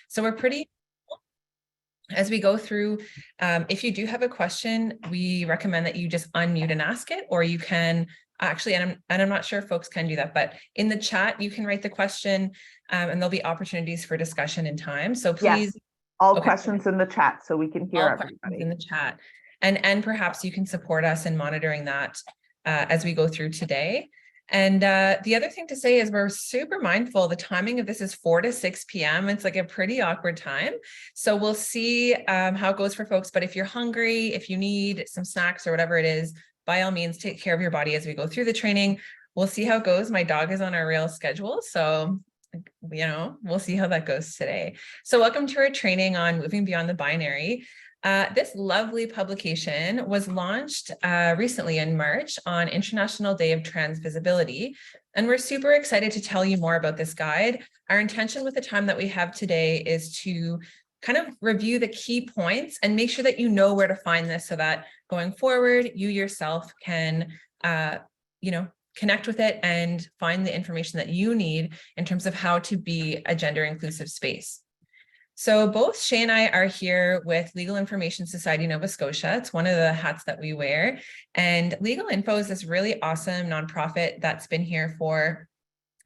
So we're pretty, as we go through, if you do have a question, we recommend that you just unmute and ask it, or you can actually, and I'm not sure if folks can do that, but in the chat, you can write the question, and there'll be opportunities for discussion in time. So please. Yes, all questions in the chat so we can hear everybody. In the chat. And perhaps you can support us in monitoring that as we go through today. And the other thing to say is we're super mindful. The timing of this is 4 to 6 p.m. It's like a pretty awkward time. So we'll see how it goes for folks. But if you're hungry, if you need some snacks or whatever it is, by all means, take care of your body as we go through the training. We'll see how it goes. My dog is on our real schedule. So, you know, we'll see how that goes today. So welcome to our training on moving beyond the binary. This lovely publication was launched recently in March on International Day of Trans Visibility, and we're super excited to tell you more about this guide. Our intention with the time that we have today is to kind of review the key points and make sure that you know where to find this so that going forward, you yourself can, connect with it and find the information that you need in terms of how to be a gender inclusive space. So both Shae and I are here with Legal Information Society Nova Scotia. It's one of the hats that we wear. And Legal Info is this really awesome nonprofit that's been here for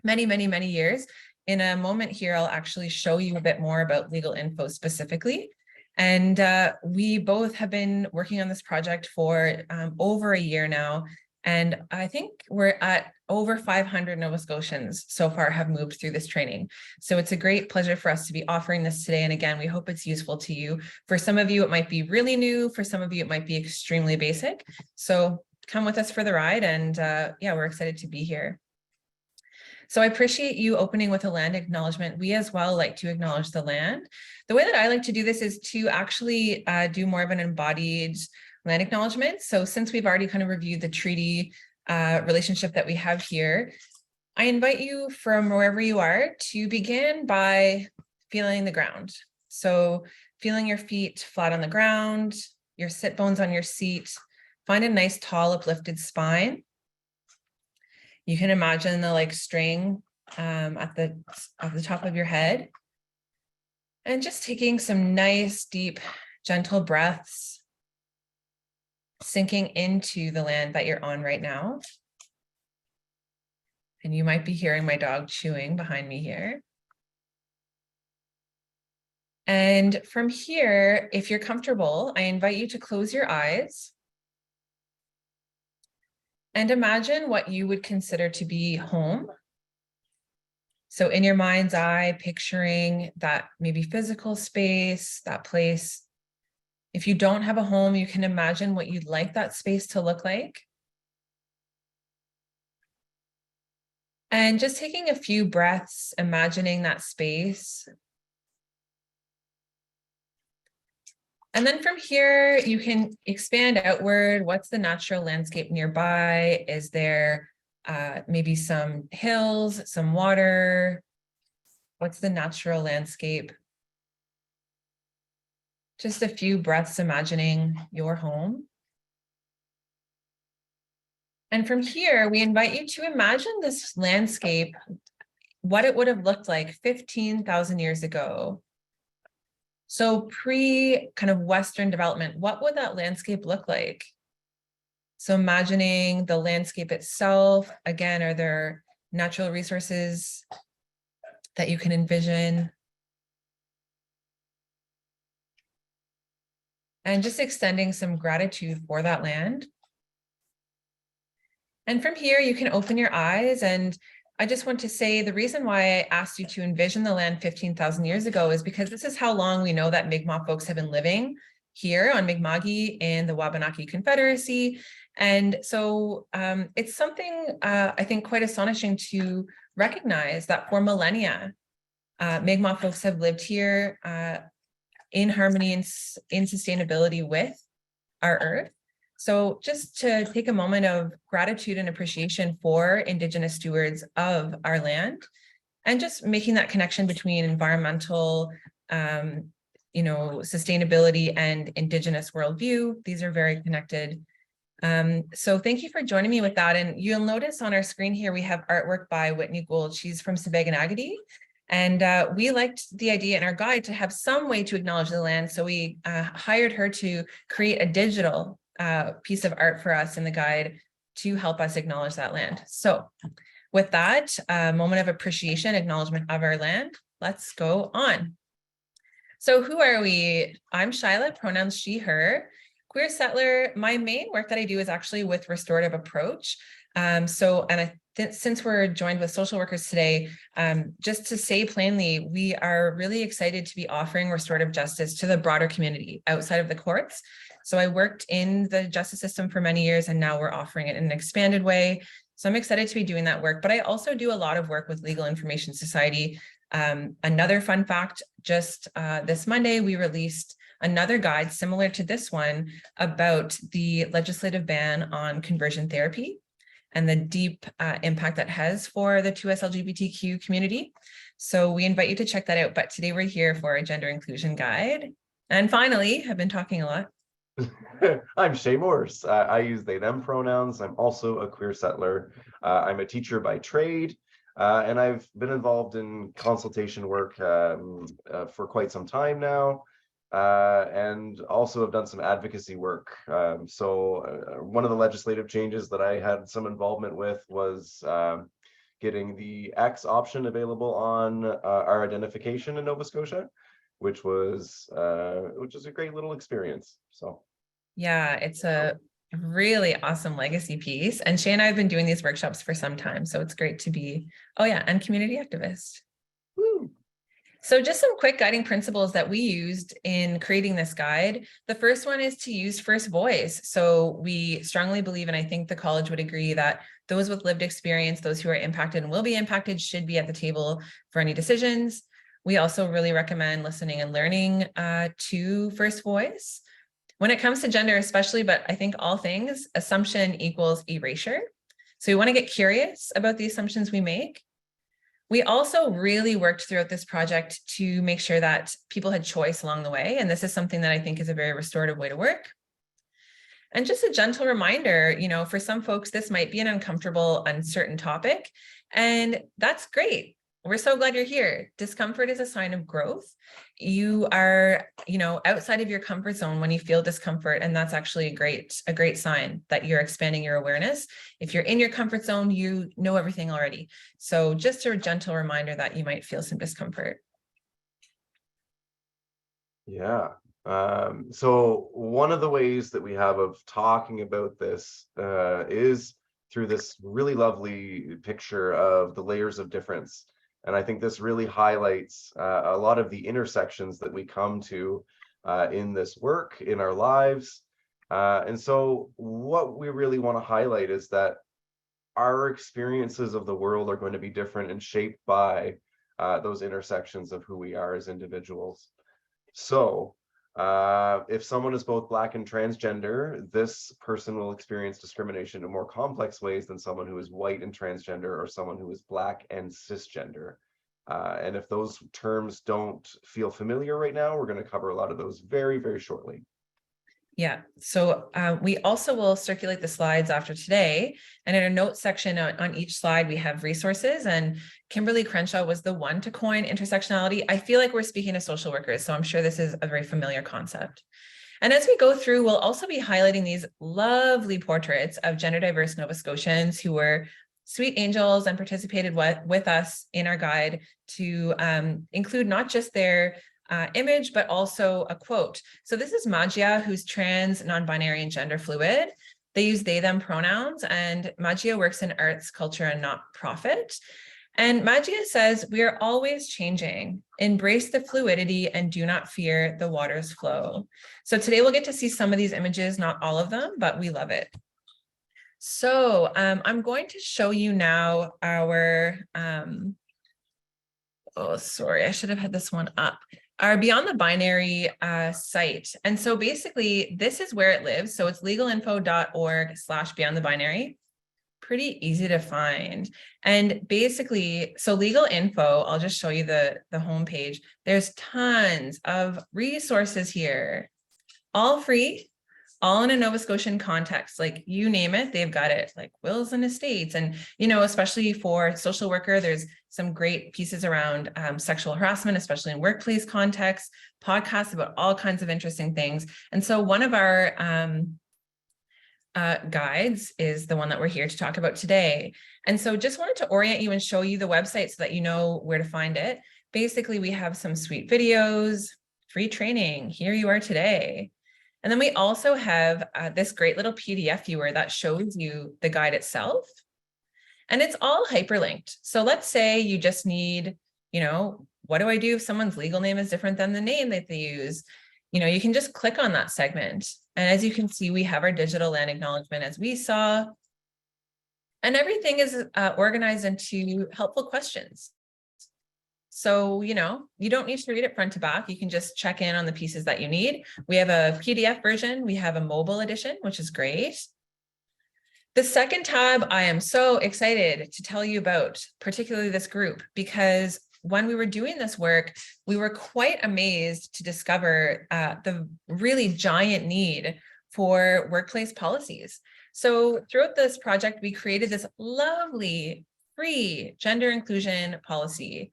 many, many, many years. In a moment here, I'll actually show you a bit more about Legal Info specifically. And we both have been working on this project for over a year now. And I think we're at over 500 Nova Scotians so far have moved through this training. So it's a great pleasure for us to be offering this today. And again, we hope it's useful to you. For some of you, it might be really new. For some of you, it might be extremely basic. So come with us for the ride. And yeah, we're excited to be here. So I appreciate you opening with a land acknowledgement. We as well like to acknowledge the land. The way that I like to do this is to actually do more of an embodied land acknowledgement. So since we've already kind of reviewed the treaty relationship that we have here, I invite you from wherever you are to begin by feeling the ground. So feeling your feet flat on the ground, your sit bones on your seat, find a nice tall uplifted spine. You can imagine the like string at the top of your head, and just taking some nice, deep, gentle breaths, sinking into the land that you're on right now. And you might be hearing my dog chewing behind me here. And from here, if you're comfortable, I invite you to close your eyes and imagine what you would consider to be home. So in your mind's eye, picturing that maybe physical space, that place. If you don't have a home, you can imagine what you'd like that space to look like. And just taking a few breaths, imagining that space. And then from here, you can expand outward. What's the natural landscape nearby? Is there maybe some hills, some water? What's the natural landscape? Just a few breaths imagining your home. And from here, we invite you to imagine this landscape, what it would have looked like 15,000 years ago. So pre kind of Western development, what would that landscape look like? So imagining the landscape itself, again, are there natural resources that you can envision? And just extending some gratitude for that land. And from here, you can open your eyes. And I just want to say the reason why I asked you to envision the land 15,000 years ago is because this is how long we know that Mi'kmaq folks have been living here on Mi'kma'ki in the Wabanaki Confederacy. And so it's something I think quite astonishing to recognize that for millennia, Mi'kmaq folks have lived here in harmony and in sustainability with our earth. So just to take a moment of gratitude and appreciation for Indigenous stewards of our land, and just making that connection between environmental, sustainability and Indigenous worldview. These are very connected. So thank you for joining me with that. And you'll notice on our screen here, we have artwork by Whitney Gould. She's from Sebeganagadi. And we liked the idea in our guide to have some way to acknowledge the land. So we hired her to create a digital piece of art for us in the guide to help us acknowledge that land. So with that moment of appreciation, acknowledgement of our land, let's go on. So who are we? I'm Shila, pronouns she, her. Queer settler. My main work that I do is actually with restorative approach. Since we're joined with social workers today, just to say plainly, we are really excited to be offering restorative justice to the broader community outside of the courts. So I worked in the justice system for many years, and now we're offering it in an expanded way. So I'm excited to be doing that work, but I also do a lot of work with Legal Information Society. Another fun fact, just this Monday, we released another guide similar to this one about the legislative ban on conversion therapy and the deep impact that has for the 2S LGBTQ community. So we invite you to check that out. But today we're here for a gender inclusion guide. And finally, I've been talking a lot. I'm Shae Morse. I use they, them pronouns. I'm also a queer settler. I'm a teacher by trade, and I've been involved in consultation work for quite some time now, and also have done some advocacy work. One of the legislative changes that I had some involvement with was getting the X option available on our identification in Nova Scotia, which is a great little experience. So yeah, it's a really awesome legacy piece. And Shae and I have been doing these workshops for some time, so it's great to be, and community activist. Woo. So just some quick guiding principles that we used in creating this guide. The first one is to use first voice. So we strongly believe, and I think the college would agree, that those with lived experience, those who are impacted and will be impacted, should be at the table for any decisions. We also really recommend listening and learning to first voice. When it comes to gender especially, but I think all things, assumption equals erasure. So we want to get curious about the assumptions we make. We also really worked throughout this project to make sure that people had choice along the way. And this is something that I think is a very restorative way to work. And just a gentle reminder, for some folks, this might be an uncomfortable, uncertain topic, and that's great. We're so glad you're here. Discomfort is a sign of growth. You are, outside of your comfort zone when you feel discomfort, and that's actually a great sign that you're expanding your awareness. If you're in your comfort zone, you know everything already. So just a gentle reminder that you might feel some discomfort. Yeah. So one of the ways that we have of talking about this is through this really lovely picture of the layers of difference. And I think this really highlights a lot of the intersections that we come to in this work, in our lives. And so what we really want to highlight is that our experiences of the world are going to be different and shaped by those intersections of who we are as individuals. So if someone is both Black and transgender, this person will experience discrimination in more complex ways than someone who is white and transgender, or someone who is Black and cisgender. And if those terms don't feel familiar right now, we're going to cover a lot of those very, very shortly. Yeah, so we also will circulate the slides after today, and in a notes section on each slide, we have resources, and Kimberly Crenshaw was the one to coin intersectionality. I feel like we're speaking to social workers, so I'm sure this is a very familiar concept. And as we go through, we'll also be highlighting these lovely portraits of gender diverse Nova Scotians who were sweet angels and participated with us in our guide to include not just their image, but also a quote. So this is Magia, who's trans, non-binary, and gender fluid. They use they, them pronouns, and Magia works in arts, culture, and not-profit. And Magia says, we are always changing. Embrace the fluidity and do not fear the water's flow. So today we'll get to see some of these images, not all of them, but we love it. So I'm going to show you now our, oh, sorry, I should have had this one up. Our Beyond the Binary site. And so basically this is where it lives. So it's legalinfo.org/beyond the binary. Pretty easy to find. And basically, so legal info, I'll just show you the homepage. There's tons of resources here, all free, all in a Nova Scotian context. Like you name it, they've got it, like wills and estates. And, especially for social worker, there's some great pieces around sexual harassment, especially in workplace contexts, podcasts about all kinds of interesting things. And so one of our guides is the one that we're here to talk about today. And so just wanted to orient you and show you the website so that you know where to find it. Basically, we have some sweet videos, free training, here you are today. And then we also have this great little PDF viewer that shows you the guide itself. And it's all hyperlinked. So let's say you just need, you know, what do I do if someone's legal name is different than the name that they use? You know, you can just click on that segment. And as you can see, we have our digital land acknowledgement as we saw. And everything is organized into helpful questions. So, you know, you don't need to read it front to back. You can just check in on the pieces that you need. We have a PDF version. We have a mobile edition, which is great. The second tab, I am so excited to tell you about, particularly this group, because when we were doing this work, we were quite amazed to discover the really giant need for workplace policies. So throughout this project, we created this lovely free gender inclusion policy.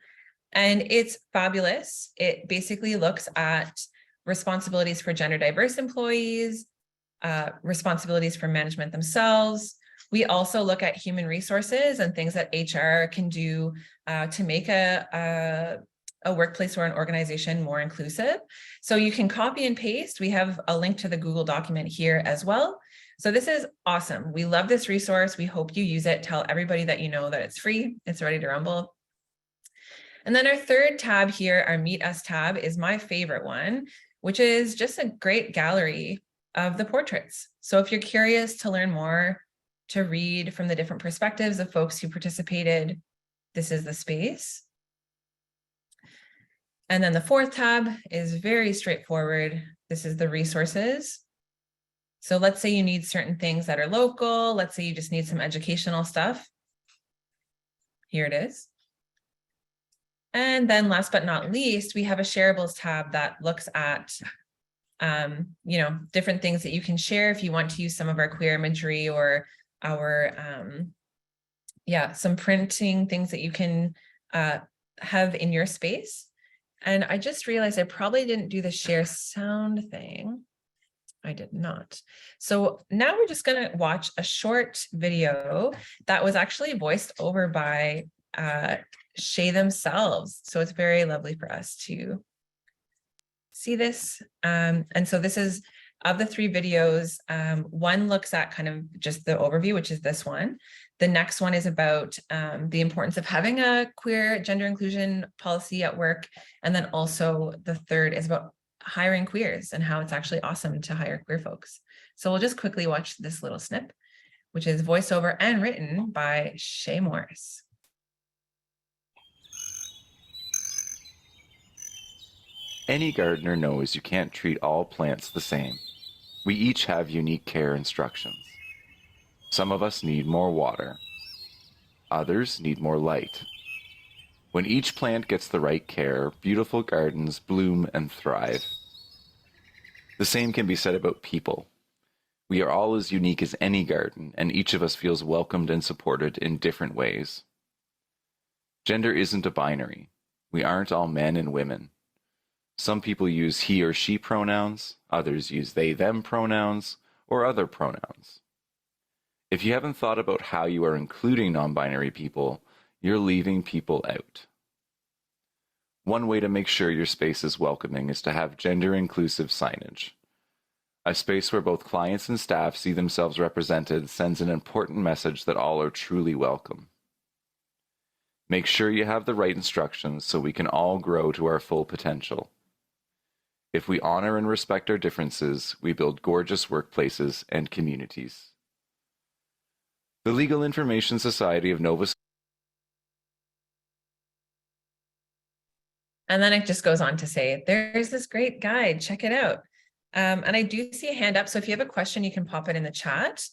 And it's fabulous. It basically looks at responsibilities for gender diverse employees, responsibilities for management themselves. We also look at human resources and things that HR can do to make a workplace or an organization more inclusive. So you can copy and paste. We have a link to the Google document here as well. So this is awesome. We love this resource. We hope you use it. Tell everybody that you know that it's free. It's ready to rumble. And then our third tab here, our Meet Us tab, is my favorite one, which is just a great gallery of the portraits. So if you're curious to learn more, to read from the different perspectives of folks who participated, this is the space. And then the fourth tab is very straightforward. This is the resources. So let's say you need certain things that are local. Let's say you just need some educational stuff. Here it is. And then last but not least, we have a shareables tab that looks at, you know, different things that you can share if you want to use some of our queer imagery or our, some printing things that you can have in your space. And I just realized I probably didn't do the share sound thing. I did not. So now we're just going to watch a short video that was actually voiced over by Shae themselves. So it's very lovely for us to see this. And so this is, of the three videos, one looks at kind of just the overview, which is this one. The next one is about the importance of having a queer gender inclusion policy at work. And then also the third is about hiring queers and how it's actually awesome to hire queer folks. So we'll just quickly watch this little snip, which is voiceover and written by Shae Morse. Any gardener knows you can't treat all plants the same. We each have unique care instructions. Some of us need more water. Others need more light. When each plant gets the right care, beautiful gardens bloom and thrive. The same can be said about people. We are all as unique as any garden, and each of us feels welcomed and supported in different ways. Gender isn't a binary. We aren't all men and women. Some people use he or she pronouns, others use they, them pronouns, or other pronouns. If you haven't thought about how you are including non-binary people, you're leaving people out. One way to make sure your space is welcoming is to have gender-inclusive signage. A space where both clients and staff see themselves represented sends an important message that all are truly welcome. Make sure you have the right instructions so we can all grow to our full potential. If we honor and respect our differences, we build gorgeous workplaces and communities. The Legal Information Society of Nova Scotia. And then it just goes on to say, there's this great guide, check it out. And I do see a hand up. So if you have a question, you can pop it in the chat.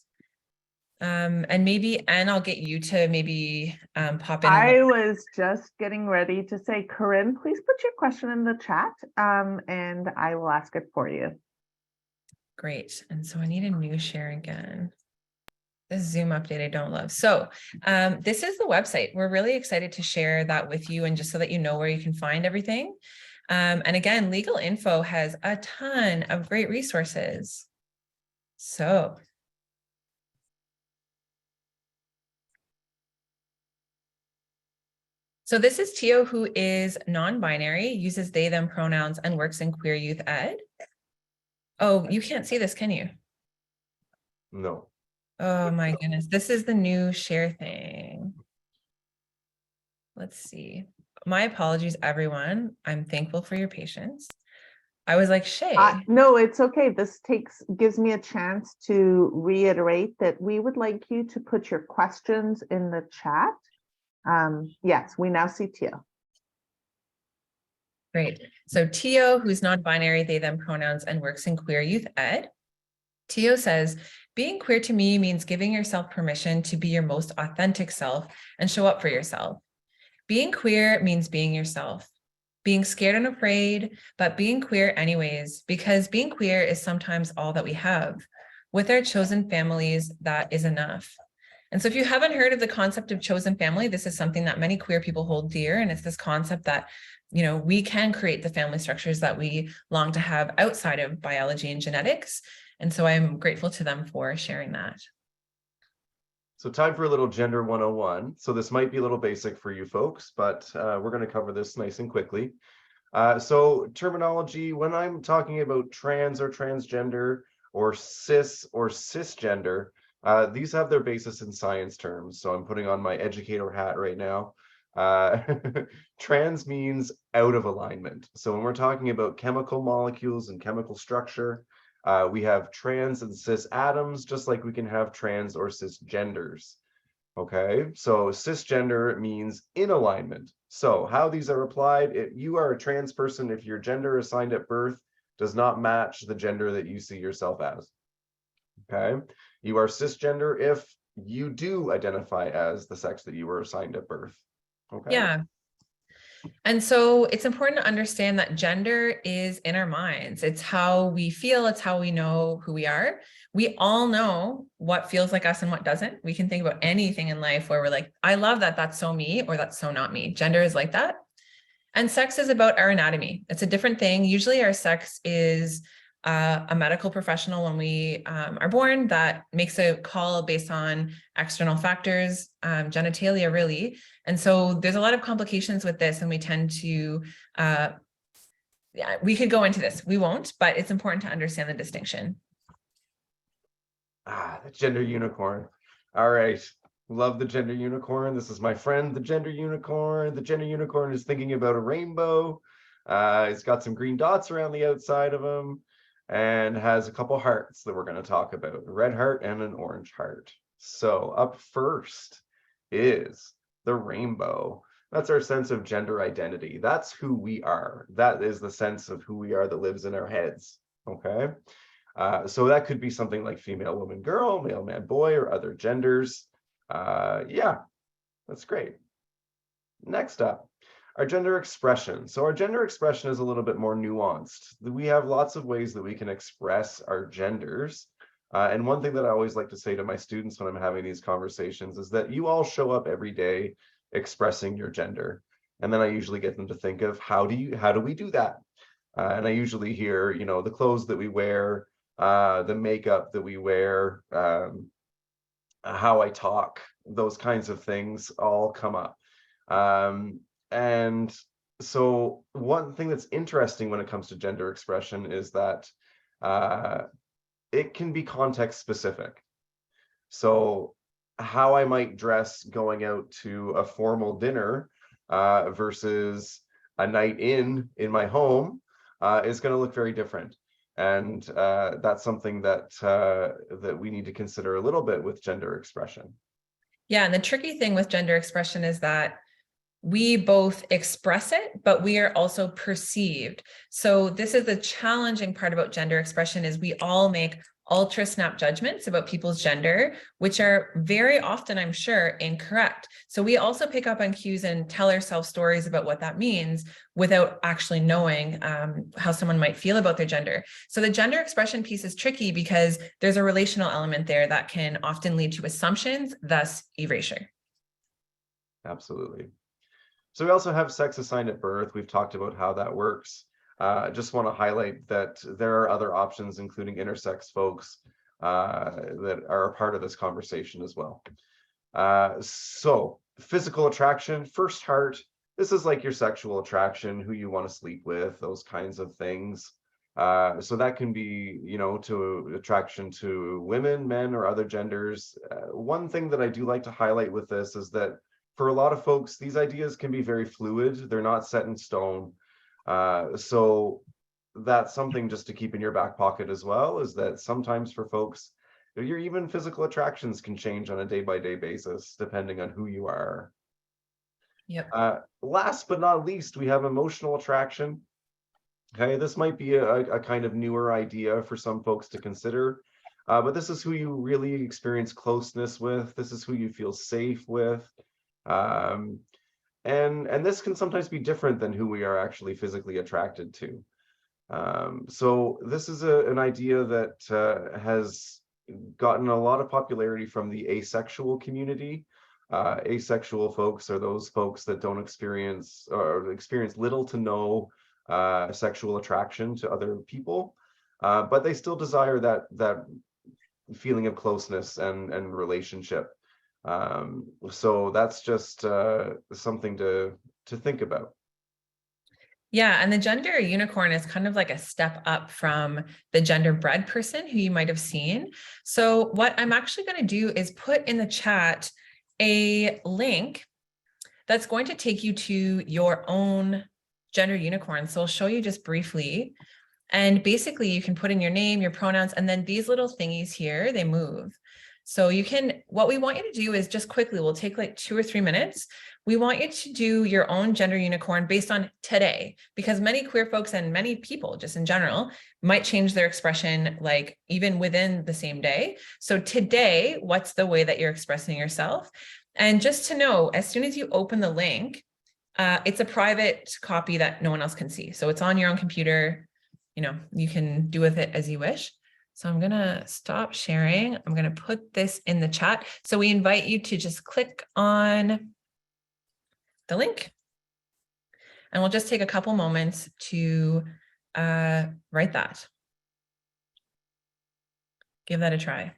And maybe, Anne, I'll get you to maybe pop in. I was just getting ready to say, Corinne, please put your question in the chat and I will ask it for you. Great. And so I need a new share again. The Zoom update I don't love. So this is the website. We're really excited to share that with you, and just so that you know where you can find everything. And again, Legal Info has a ton of great resources. So this is Tio, who is non-binary, uses they, them pronouns, and works in queer youth ed. Oh, you can't see this, can you? No. Oh my goodness. This is the new share thing. Let's see. My apologies, everyone. I'm thankful for your patience. I was like, Shae. No, it's okay. This gives me a chance to reiterate that we would like you to put your questions in the chat. Yes, we now see Tio. Great. So Tio, who's non-binary, they, them pronouns, and works in queer youth ed. Tio says, being queer to me means giving yourself permission to be your most authentic self and show up for yourself. Being queer means being yourself, being scared and afraid, but being queer anyways, because being queer is sometimes all that we have. With our chosen families, that is enough. And so if you haven't heard of the concept of chosen family, this is something that many queer people hold dear. And it's this concept that, you know, we can create the family structures that we long to have outside of biology and genetics. And so I'm grateful to them for sharing that. So time for a little gender 101. So this might be a little basic for you folks, but we're going to cover this nice and quickly. So terminology, when I'm talking about trans or transgender or cis or cisgender, these have their basis in science terms. So I'm putting on my educator hat right now. Trans means out of alignment. So when we're talking about chemical molecules and chemical structure, we have trans and cis atoms, just like we can have trans or cisgenders. Okay, so cisgender means in alignment. So how these are applied, if you are a trans person, if your gender assigned at birth does not match the gender that you see yourself as. Okay, you are cisgender if you do identify as the sex that you were assigned at birth. Okay. Yeah. And so it's important to understand that gender is in our minds. It's how we feel. It's how we know who we are. We all know what feels like us and what doesn't. We can think about anything in life where we're like, I love that, that's so me, or that's so not me. Gender is like that. And sex is about our anatomy. It's a different thing. Usually our sex is a medical professional when we are born that makes a call based on external factors, genitalia really. And so there's a lot of complications with this, and we tend to, yeah, we could go into this. We won't, but it's important to understand the distinction. The gender unicorn. All right. Love the gender unicorn. This is my friend, the gender unicorn. The gender unicorn is thinking about a rainbow. It's got some green dots around the outside of him, and has a couple hearts that we're going to talk about, a red heart and an orange heart. So up first is the rainbow. That's our sense of gender identity. That's who we are. That is the sense of who we are that lives in our heads. Okay. So that could be something like female, woman, girl, male, man, boy, or other genders. Yeah, that's great. Next up, our gender expression. So our gender expression is a little bit more nuanced. We have lots of ways that we can express our genders. And one thing that I always like to say to my students when I'm having these conversations is that you all show up every day expressing your gender. And then I usually get them to think of how do we do that? And I usually hear, you know, the clothes that we wear, the makeup that we wear, how I talk, those kinds of things all come up. And so one thing that's interesting when it comes to gender expression is that it can be context specific. So how I might dress going out to a formal dinner versus a night in my home is going to look very different. And that's something that that we need to consider a little bit with gender expression. Yeah, and the tricky thing with gender expression is that we both express it, but we are also perceived. So this is the challenging part about gender expression, is we all make ultra snap judgments about people's gender, which are very often, I'm sure, incorrect. So we also pick up on cues and tell ourselves stories about what that means without actually knowing how someone might feel about their gender. So the gender expression piece is tricky because there's a relational element there that can often lead to assumptions, thus erasure. Absolutely. So we also have sex assigned at birth. We've talked about how that works. Just want to highlight that there are other options, including intersex folks, that are a part of this conversation as well. So physical attraction, first heart, this is like your sexual attraction, who you want to sleep with, those kinds of things. So that can be, you know, to attraction to women, men, or other genders. One thing that I do like to highlight with this is that for a lot of folks, these ideas can be very fluid. They're not set in stone. So that's something just to keep in your back pocket as well, is that sometimes for folks, your even physical attractions can change on a day-by-day basis, depending on who you are. Yep. Last but not least, we have emotional attraction. Okay, this might be a kind of newer idea for some folks to consider, but this is who you really experience closeness with. This is who you feel safe with. And this can sometimes be different than who we are actually physically attracted to. So this is an idea that has gotten a lot of popularity from the asexual community. Asexual folks are those folks that don't experience or experience little to no sexual attraction to other people, but they still desire that feeling of closeness and relationship. So that's just something to think about. Yeah, and the gender unicorn is kind of like a step up from the genderbread person who you might have seen. So what I'm actually going to do is put in the chat a link that's going to take you to your own gender unicorn. So I'll show you just briefly. And basically you can put in your name, your pronouns, and then these little thingies here, they move. So you can, what we want you to do is just quickly, we'll take like 2 or 3 minutes. We want you to do your own gender unicorn based on today, because many queer folks and many people just in general might change their expression like even within the same day. So today, what's the way that you're expressing yourself? And just to know, as soon as you open the link, it's a private copy that no one else can see. So it's on your own computer. You know, you can do with it as you wish. So I'm going to stop sharing. I'm going to put this in the chat. So we invite you to just click on the link. And we'll just take a couple moments to write that. Give that a try.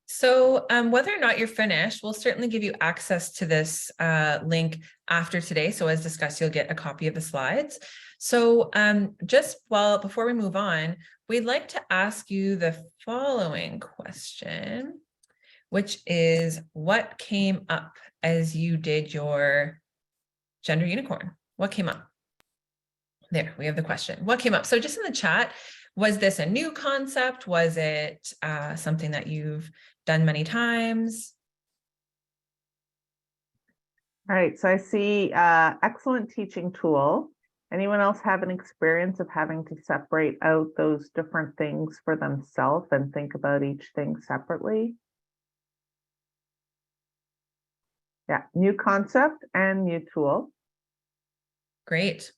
So whether or not you're finished, we'll certainly give you access to this link after today. So as discussed, you'll get a copy of the slides. So before we move on, we'd like to ask you the following question, which is what came up as you did your gender unicorn? What came up? There, we have the question. What came up? So just in the chat, was this a new concept? Was it something that you've done many times? All right, so I see excellent teaching tool. Anyone else have an experience of having to separate out those different things for themselves and think about each thing separately? Yeah, new concept and new tool. Great.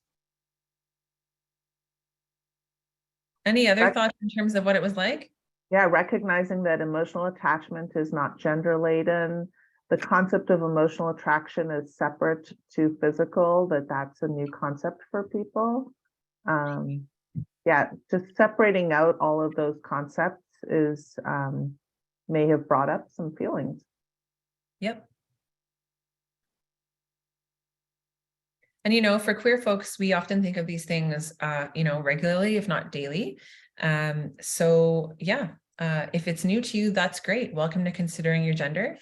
Any other Rec- thoughts in terms of what it was like? Yeah, recognizing that emotional attachment is not gender laden. The concept of emotional attraction is separate to physical, that's a new concept for people. Yeah, just separating out all of those concepts is may have brought up some feelings. Yep. And, you know, for queer folks, we often think of these things, you know, regularly, if not daily. So yeah, if it's new to you, that's great. Welcome to considering your gender.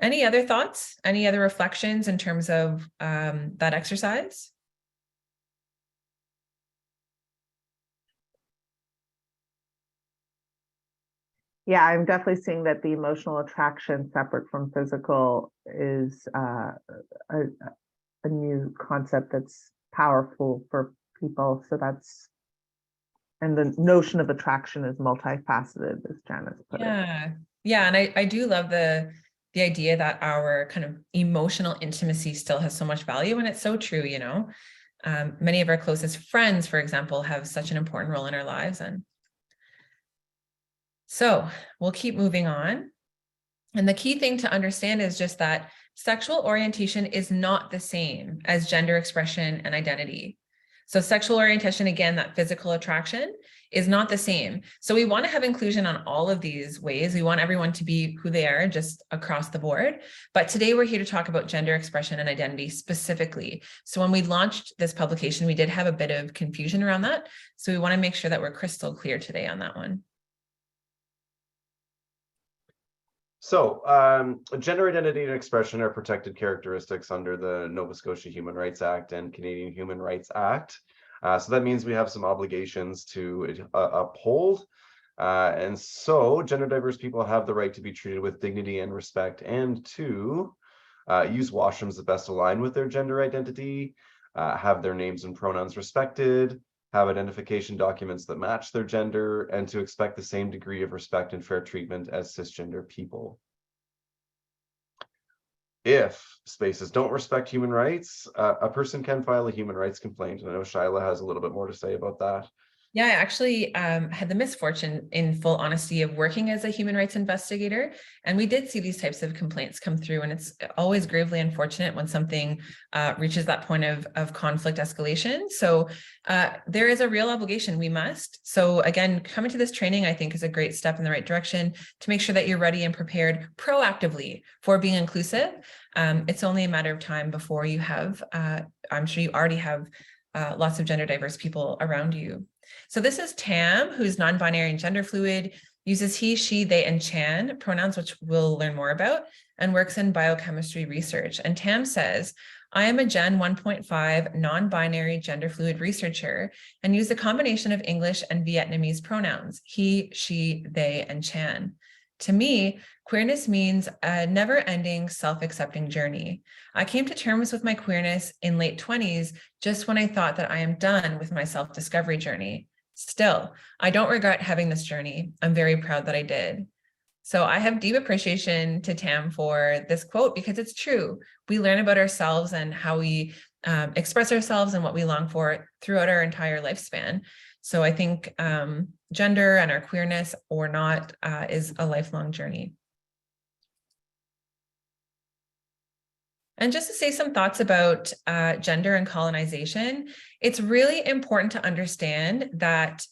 Any other thoughts? Any other reflections in terms of that exercise? Yeah, I'm definitely seeing that the emotional attraction separate from physical is a new concept that's powerful for people. So that's, and the notion of attraction is multifaceted, as Janice put it. Yeah. And I do love the idea that our kind of emotional intimacy still has so much value. And it's so true, you know. Many of our closest friends, for example, have such an important role in our lives. And so we'll keep moving on. And the key thing to understand is just that sexual orientation is not the same as gender expression and identity. So sexual orientation, again, that physical attraction is not the same. So we want to have inclusion on all of these ways. We want everyone to be who they are just across the board. But today we're here to talk about gender expression and identity specifically. So when we launched this publication, we did have a bit of confusion around that. So we want to make sure that we're crystal clear today on that one. So, gender identity and expression are protected characteristics under the Nova Scotia Human Rights Act and Canadian Human Rights Act. So that means we have some obligations to uphold. And so gender diverse people have the right to be treated with dignity and respect and to use washrooms that best align with their gender identity, have their names and pronouns respected, have identification documents that match their gender, and to expect the same degree of respect and fair treatment as cisgender people. If spaces don't respect human rights, a person can file a human rights complaint. And I know Shila has a little bit more to say about that. Yeah, I actually had the misfortune, in full honesty, of working as a human rights investigator. And we did see these types of complaints come through. And it's always gravely unfortunate when something reaches that point of conflict escalation. So there is a real obligation. We must. So again, coming to this training, I think, is a great step in the right direction to make sure that you're ready and prepared proactively for being inclusive. It's only a matter of time before you have, I'm sure you already have lots of gender diverse people around you. So this is Tam, who's non-binary and gender fluid, uses he, she, they, and chan pronouns, which we'll learn more about, and works in biochemistry research. And Tam says, I am a Gen 1.5 non-binary gender fluid researcher and use a combination of English and Vietnamese pronouns, he, she, they, and chan. To me, queerness means a never-ending self-accepting journey. I came to terms with my queerness in late 20s, just when I thought that I am done with my self-discovery journey. Still, I don't regret having this journey. I'm very proud that I did. So I have deep appreciation to Tam for this quote, because it's true. We learn about ourselves and how we express ourselves and what we long for throughout our entire lifespan. So I think gender and our queerness or not is a lifelong journey. And just to say some thoughts about gender and colonization, it's really important to understand that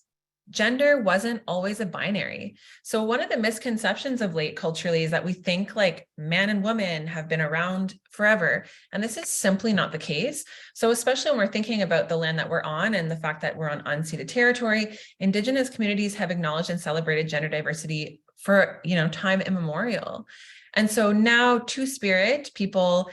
gender wasn't always a binary. So one of the misconceptions of late culturally is that we think like man and woman have been around forever. And this is simply not the case. So especially when we're thinking about the land that we're on and the fact that we're on unceded territory, Indigenous communities have acknowledged and celebrated gender diversity for, time immemorial. And so now, Two-Spirit people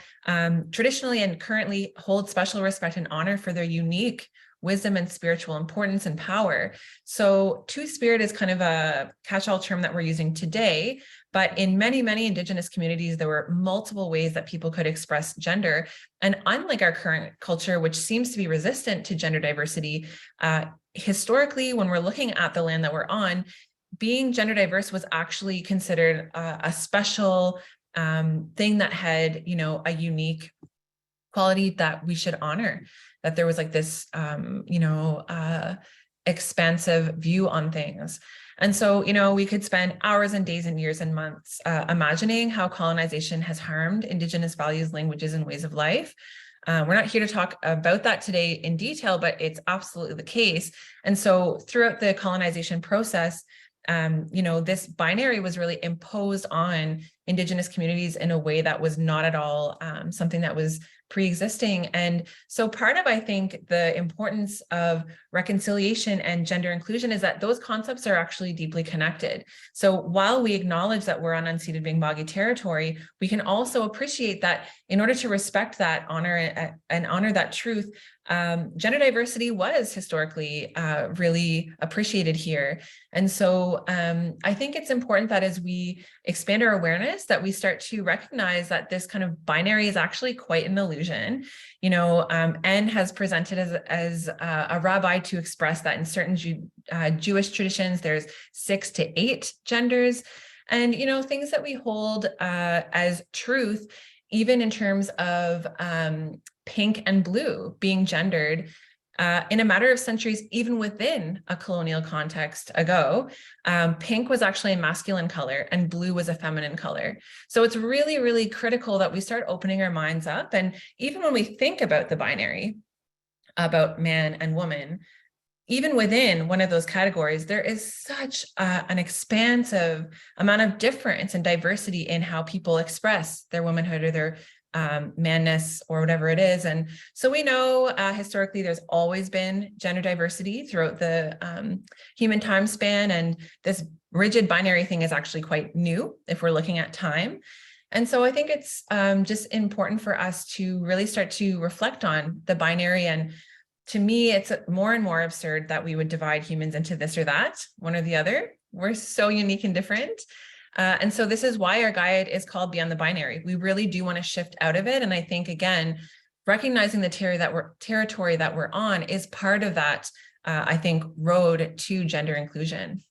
traditionally and currently hold special respect and honor for their unique wisdom and spiritual importance and power. So two-spirit is kind of a catch-all term that we're using today, but in many, many Indigenous communities, there were multiple ways that people could express gender. And unlike our current culture, which seems to be resistant to gender diversity, historically, when we're looking at the land that we're on, being gender diverse was actually considered a special thing that had, a unique quality that we should honor, that there was like this, expansive view on things. And so, we could spend hours and days and years and months imagining how colonization has harmed Indigenous values, languages, and ways of life. We're not here to talk about that today in detail, but it's absolutely the case. And so throughout the colonization process, this binary was really imposed on Indigenous communities in a way that was not at all something that was pre-existing. And so part of, I think, the importance of reconciliation and gender inclusion is that those concepts are actually deeply connected. So while we acknowledge that we're on unceded Bing-Bagi territory, we can also appreciate that in order to respect that, honor that truth, gender diversity was historically really appreciated here. And so I think it's important that as we expand our awareness, that we start to recognize that this kind of binary is actually quite an illusion. N has presented as a rabbi to express that in certain Jewish traditions, there's 6 to 8 genders. And, things that we hold as truth, even in terms of pink and blue being gendered in a matter of centuries, even within a colonial context ago, pink was actually a masculine color and blue was a feminine color. So it's really, really critical that we start opening our minds up. And even when we think about the binary, about man and woman, even within one of those categories, there is such an expansive amount of difference and diversity in how people express their womanhood or their manness or whatever it is. And so we know historically there's always been gender diversity throughout the human time span. And this rigid binary thing is actually quite new if we're looking at time. And so I think it's just important for us to really start to reflect on the binary. And to me, it's more and more absurd that we would divide humans into this or that, one or the other. We're so unique and different. And so this is why our guide is called Beyond the Binary. We really do want to shift out of it. And I think, again, recognizing the territory that we're on is part of that, I think, road to gender inclusion.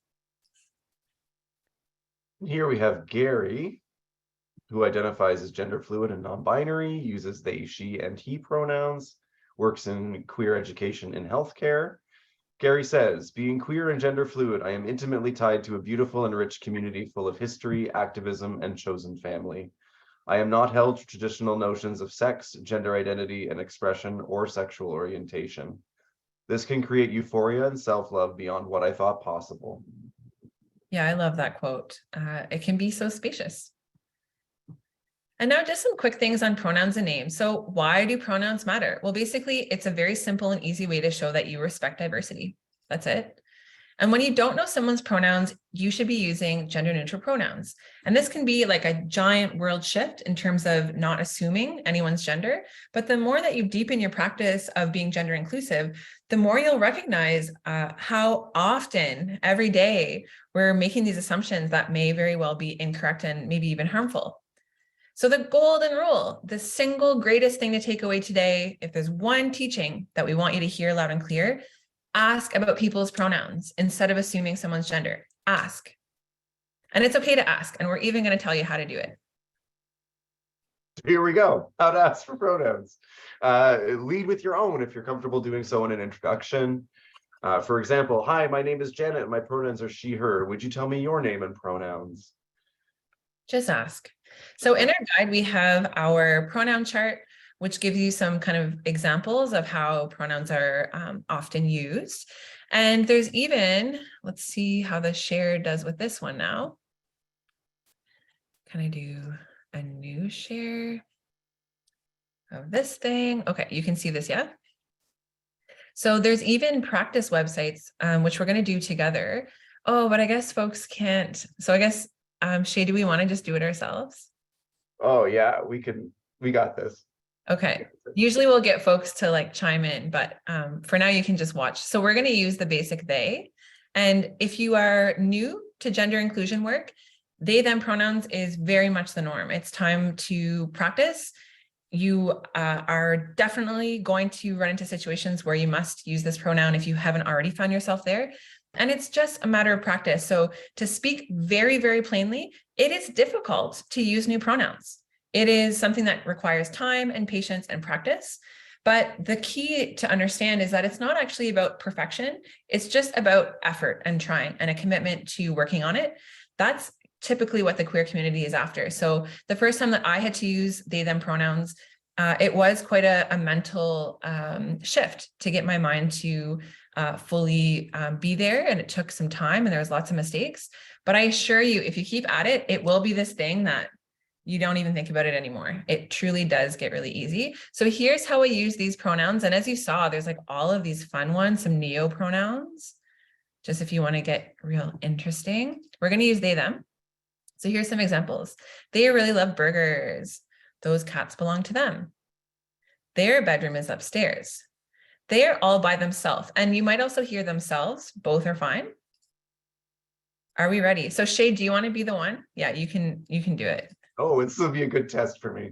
Here we have Gary, who identifies as gender fluid and non-binary, uses they, she, and he pronouns, works in queer education and healthcare. Gary says, being queer and gender fluid, I am intimately tied to a beautiful and rich community full of history, activism, and chosen family. I am not held to traditional notions of sex, gender identity and expression, or sexual orientation. This can create euphoria and self-love beyond what I thought possible. Yeah, I love that quote. It can be so spacious. And now just some quick things on pronouns and names. So why do pronouns matter? Well, basically, it's a very simple and easy way to show that you respect diversity. That's it. And when you don't know someone's pronouns, you should be using gender neutral pronouns. And this can be like a giant world shift in terms of not assuming anyone's gender. But the more that you deepen your practice of being gender inclusive, the more you'll recognize how often every day we're making these assumptions that may very well be incorrect and maybe even harmful. So the golden rule, the single greatest thing to take away today, if there's one teaching that we want you to hear loud and clear, ask about people's pronouns instead of assuming someone's gender. Ask. And it's okay to ask. And we're even going to tell you how to do it. Here we go. How to ask for pronouns. Lead with your own if you're comfortable doing so in an introduction. For example, hi, my name is Janet. And my pronouns are she, her. Would you tell me your name and pronouns? Just ask. So in our guide, we have our pronoun chart, which gives you some kind of examples of how pronouns are often used. And there's even, let's see how the share does with this one now. Can I do a new share of this thing? Okay, you can see this, yeah? So there's even practice websites, which we're going to do together. Oh, but I guess folks can't. So I guess, Shae, do we want to just do it ourselves? Oh, yeah, we got this. Okay. Usually we'll get folks to like chime in, but for now you can just watch. So we're going to use the basic they. And if you are new to gender inclusion work, they, them pronouns is very much the norm. It's time to practice. You are definitely going to run into situations where you must use this pronoun if you haven't already found yourself there. And it's just a matter of practice. So to speak very, very plainly, it is difficult to use new pronouns. It is something that requires time and patience and practice. But the key to understand is that it's not actually about perfection. It's just about effort and trying and a commitment to working on it. That's typically what the queer community is after. So the first time that I had to use they, them pronouns, it was quite a mental shift to get my mind to fully be there. And it took some time and there was lots of mistakes. But I assure you, if you keep at it, it will be this thing that you don't even think about it anymore. It truly does get really easy. So here's how I use these pronouns. And as you saw, there's like all of these fun ones, some neo pronouns, just if you want to get real interesting. We're going to use they, them. So here's some examples. They really love burgers. Those cats belong to them. Their bedroom is upstairs. They are all by themselves. And you might also hear themselves. Both are fine. Are we ready? So Shae, do you want to be the one? Yeah, you can do it. Oh, this will be a good test for me.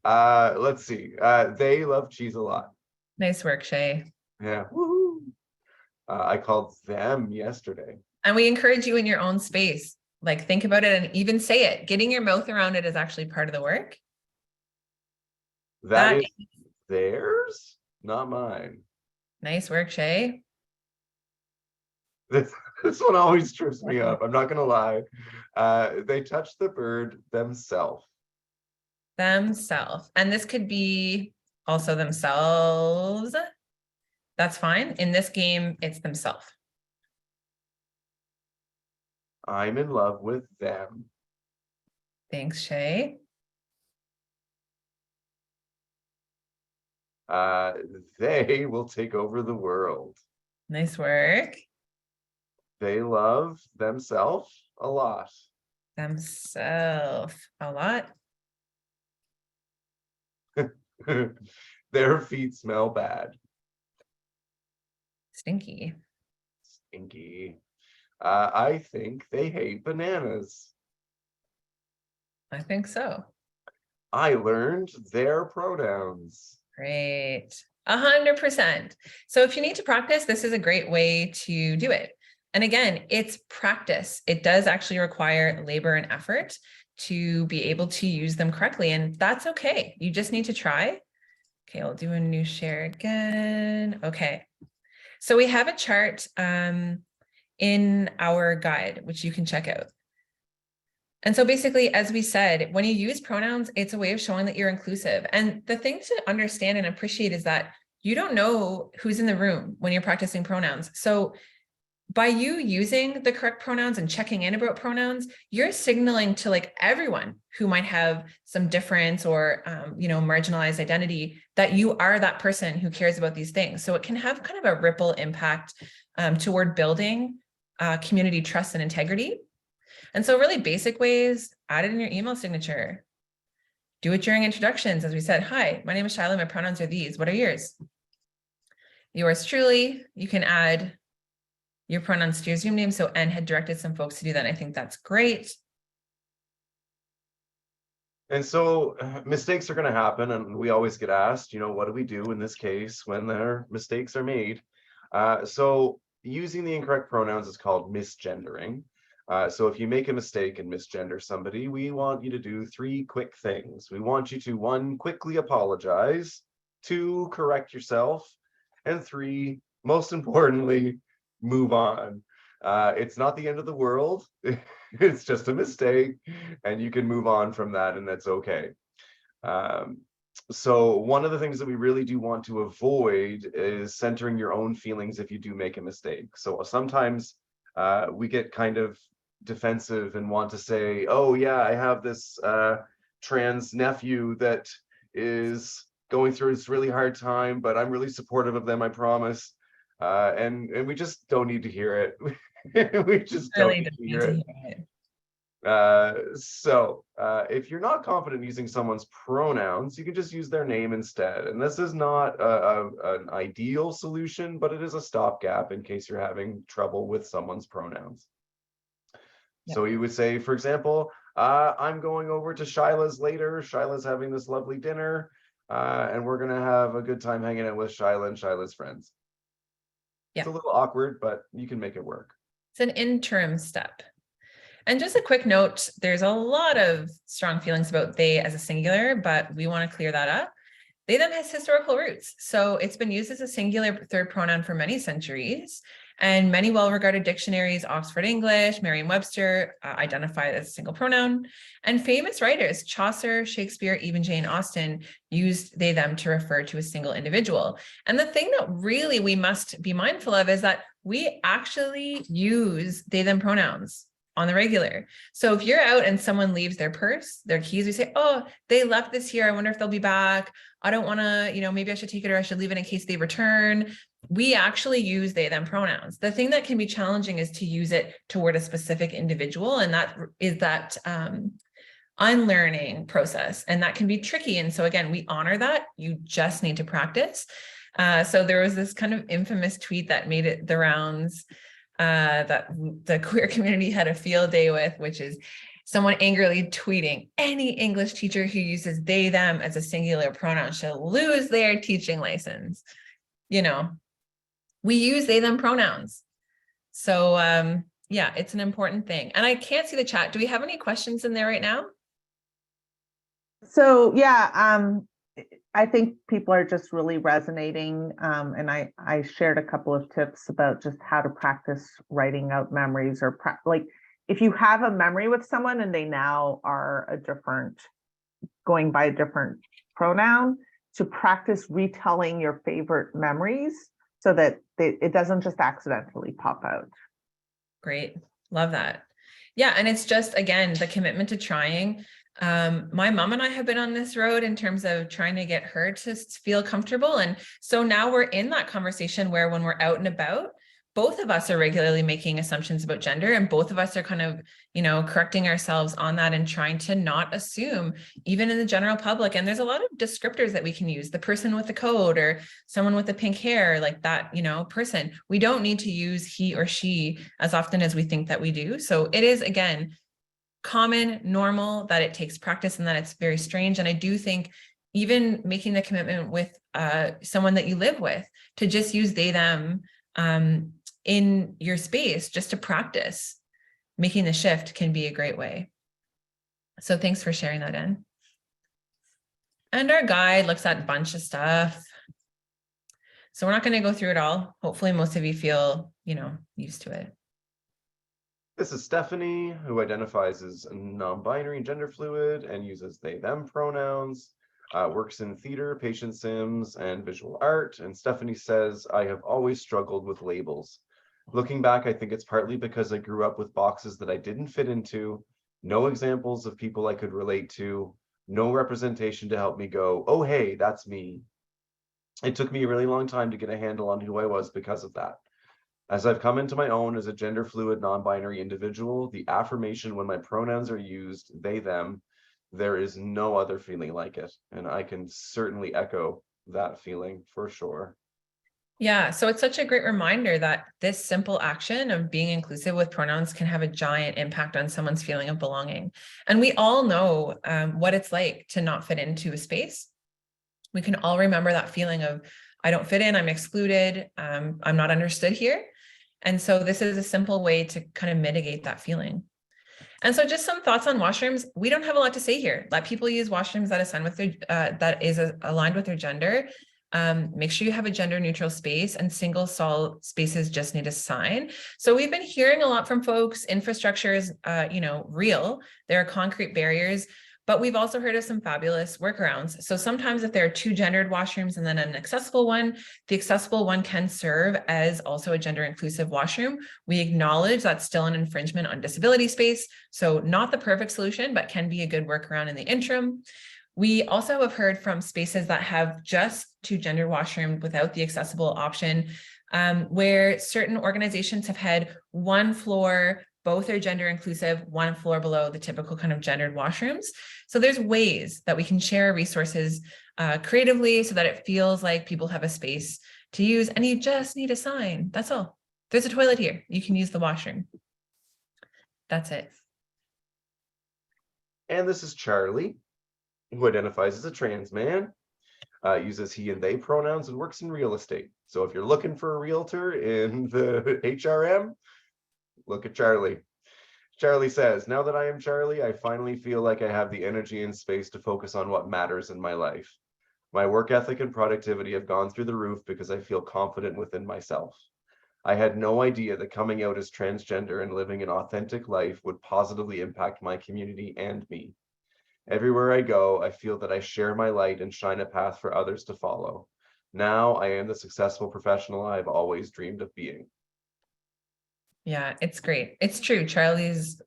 Let's see. They love cheese a lot. Nice work, Shae. Yeah. Woo-hoo. I called them yesterday. And we encourage you in your own space. Like think about it and even say it. Getting your mouth around it is actually part of the work. That is theirs, not mine. Nice work, Shae. This one always trips me up. I'm not gonna lie. They touch the bird themselves. Themselves. And this could be also themselves. That's fine. In this game, it's themselves. I'm in love with them. Thanks, Shae. They will take over the world. Nice work. They love themselves a lot. Themselves a lot. Their feet smell bad. Stinky. Stinky. I think they hate bananas. I think so. I learned their pronouns. Great. 100%. So if you need to practice, this is a great way to do it. And again, it's practice. It does actually require labor and effort to be able to use them correctly. And that's okay. You just need to try. Okay, I'll do a new share again. Okay. So we have a chart in our guide, which you can check out. And so basically, as we said, when you use pronouns, it's a way of showing that you're inclusive. And the thing to understand and appreciate is that you don't know who's in the room when you're practicing pronouns. So by you using the correct pronouns and checking in about pronouns, you're signaling to like everyone who might have some difference or, marginalized identity that you are that person who cares about these things. So it can have kind of a ripple impact toward building community trust and integrity. And so really basic ways, add it in your email signature. Do it during introductions. As we said, hi, my name is Shila, my pronouns are these. What are yours? Yours truly. You can add your pronouns to your Zoom name. So N had directed some folks to do that. I think that's great. And so mistakes are going to happen. And we always get asked, what do we do in this case when their mistakes are made? So using the incorrect pronouns is called misgendering. So if you make a mistake and misgender somebody, we want you to do 3 quick things. We want you to 1, quickly apologize, 2, correct yourself, and 3, most importantly, move on. It's not the end of the world. It's just a mistake and you can move on from that and that's okay. So one of the things that we really do want to avoid is centering your own feelings if you do make a mistake. So sometimes we get kind of defensive and want to say, oh yeah, I have this trans nephew that is going through this really hard time, but I'm really supportive of them, I promise. And we just don't need to hear it. We just don't Really need to hear it. If you're not confident using someone's pronouns, you can just use their name instead. And this is not an ideal solution, but it is a stopgap in case you're having trouble with someone's pronouns. So you would say, for example, I'm going over to Shila's later. Shila's having this lovely dinner, and we're going to have a good time hanging out with Shila and Shila's friends. Yeah. It's a little awkward, but you can make it work. It's an interim step. And just a quick note, there's a lot of strong feelings about they as a singular, but we want to clear that up. They, them has historical roots. So it's been used as a singular third pronoun for many centuries. And many well-regarded dictionaries, Oxford English, Merriam-Webster, identify it as a single pronoun. And famous writers, Chaucer, Shakespeare, even Jane Austen, used they, them to refer to a single individual. And the thing that really we must be mindful of is that we actually use they, them pronouns on the regular. So if you're out and someone leaves their purse, their keys, we say, oh, they left this here. I wonder if they'll be back. I don't want to, maybe I should take it or I should leave it in case they return. We actually use they, them pronouns. The thing that can be challenging is to use it toward a specific individual. And that is that unlearning process. And that can be tricky. And so again, we honor that. You just need to practice. So there was this kind of infamous tweet that made it the rounds that the queer community had a field day with, which is someone angrily tweeting, any English teacher who uses they, them as a singular pronoun shall lose their teaching license. We use they, them pronouns. So yeah, it's an important thing. And I can't see the chat. Do we have any questions in there right now? So yeah, I think people are just really resonating. And I shared a couple of tips about just how to practice writing out memories, or like if you have a memory with someone and they now are going by a different pronoun, to practice retelling your favorite memories so that it doesn't just accidentally pop out. Great. Love that. Yeah. And it's just, again, the commitment to trying. My mom and I have been on this road in terms of trying to get her to feel comfortable. And so now we're in that conversation where when we're out and about, both of us are regularly making assumptions about gender, and both of us are kind of, correcting ourselves on that and trying to not assume, even in the general public. And there's a lot of descriptors that we can use, the person with the coat or someone with the pink hair, like that, person. We don't need to use he or she as often as we think that we do. So it is, again, common, normal, that it takes practice and that it's very strange. And I do think even making the commitment with someone that you live with to just use they, them in your space, just to practice making the shift, can be a great way. So thanks for sharing that in. And our guide looks at a bunch of stuff. So we're not going to go through it all. Hopefully most of you feel, used to it. This is Stephanie, who identifies as non-binary and gender fluid and uses they, them pronouns, works in theater, patient sims, and visual art. And Stephanie says, I have always struggled with labels. Looking back, I think it's partly because I grew up with boxes that I didn't fit into, no examples of people I could relate to, no representation to help me go, oh, hey, that's me. It took me a really long time to get a handle on who I was because of that. As I've come into my own as a gender fluid, non-binary individual, the affirmation when my pronouns are used, they, them, there is no other feeling like it. And I can certainly echo that feeling for sure. Yeah, so it's such a great reminder that this simple action of being inclusive with pronouns can have a giant impact on someone's feeling of belonging. And we all know what it's like to not fit into a space. We can all remember that feeling of, I don't fit in, I'm excluded, I'm not understood here. And so this is a simple way to kind of mitigate that feeling. And so just some thoughts on washrooms. We don't have a lot to say here. Let people use washrooms that assign with their, that is aligned with their gender. Make sure you have a gender neutral space, and single stall spaces just need a sign. So we've been hearing a lot from folks, infrastructure is, real. There are concrete barriers, but we've also heard of some fabulous workarounds. So sometimes if there are two gendered washrooms and then an accessible one, the accessible one can serve as also a gender inclusive washroom. We acknowledge that's still an infringement on disability space. So not the perfect solution, but can be a good workaround in the interim. We also have heard from spaces that have just two gender washroom without the accessible option, where certain organizations have had one floor Both are gender inclusive, one floor below the typical kind of gendered washrooms. So there's ways that we can share resources creatively so that it feels like people have a space to use, and you just need a sign. That's all. There's a toilet here. You can use the washroom. That's it. And this is Charlie, who identifies as a trans man, uses he and they pronouns, and works in real estate. So if you're looking for a realtor in the HRM, look at Charlie. Charlie says, now that I am Charlie, I finally feel like I have the energy and space to focus on what matters in my life. My work ethic and productivity have gone through the roof because I feel confident within myself. I had no idea that coming out as transgender and living an authentic life would positively impact my community and me. Everywhere I go, I feel that I share my light and shine a path for others to follow. Now I am the successful professional I've always dreamed of being. Yeah, it's great. It's true. Charlie's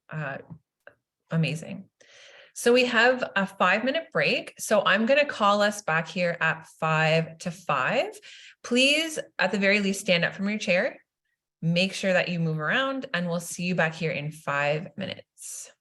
amazing. So we have a 5-minute break. So I'm going to call us back here at 5 to 5. Please, at the very least, stand up from your chair. Make sure that you move around, and we'll see you back here in 5 minutes.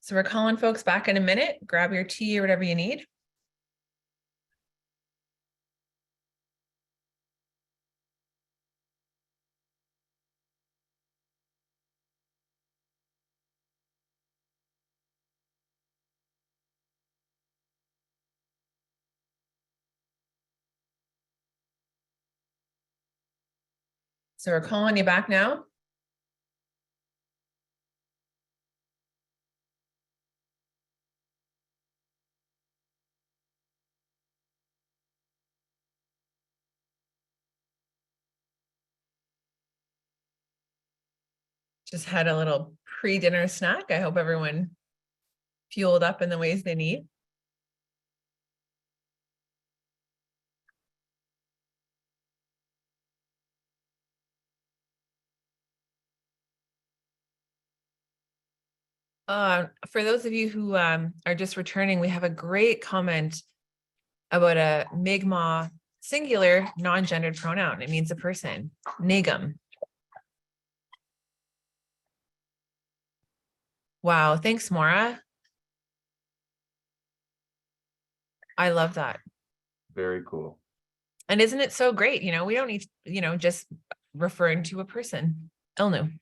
So we're calling folks back in a minute. Grab your tea or whatever you need. So we're calling you back now. Just had a little pre-dinner snack. I hope everyone fueled up in the ways they need. For those of you who are just returning, we have a great comment about a Mi'kmaq singular non-gendered pronoun. It means a person, nigam. Wow, thanks, Maura. I love that. Very cool. And isn't it so great? You know, we don't need, you know, just referring to a person. Elnu.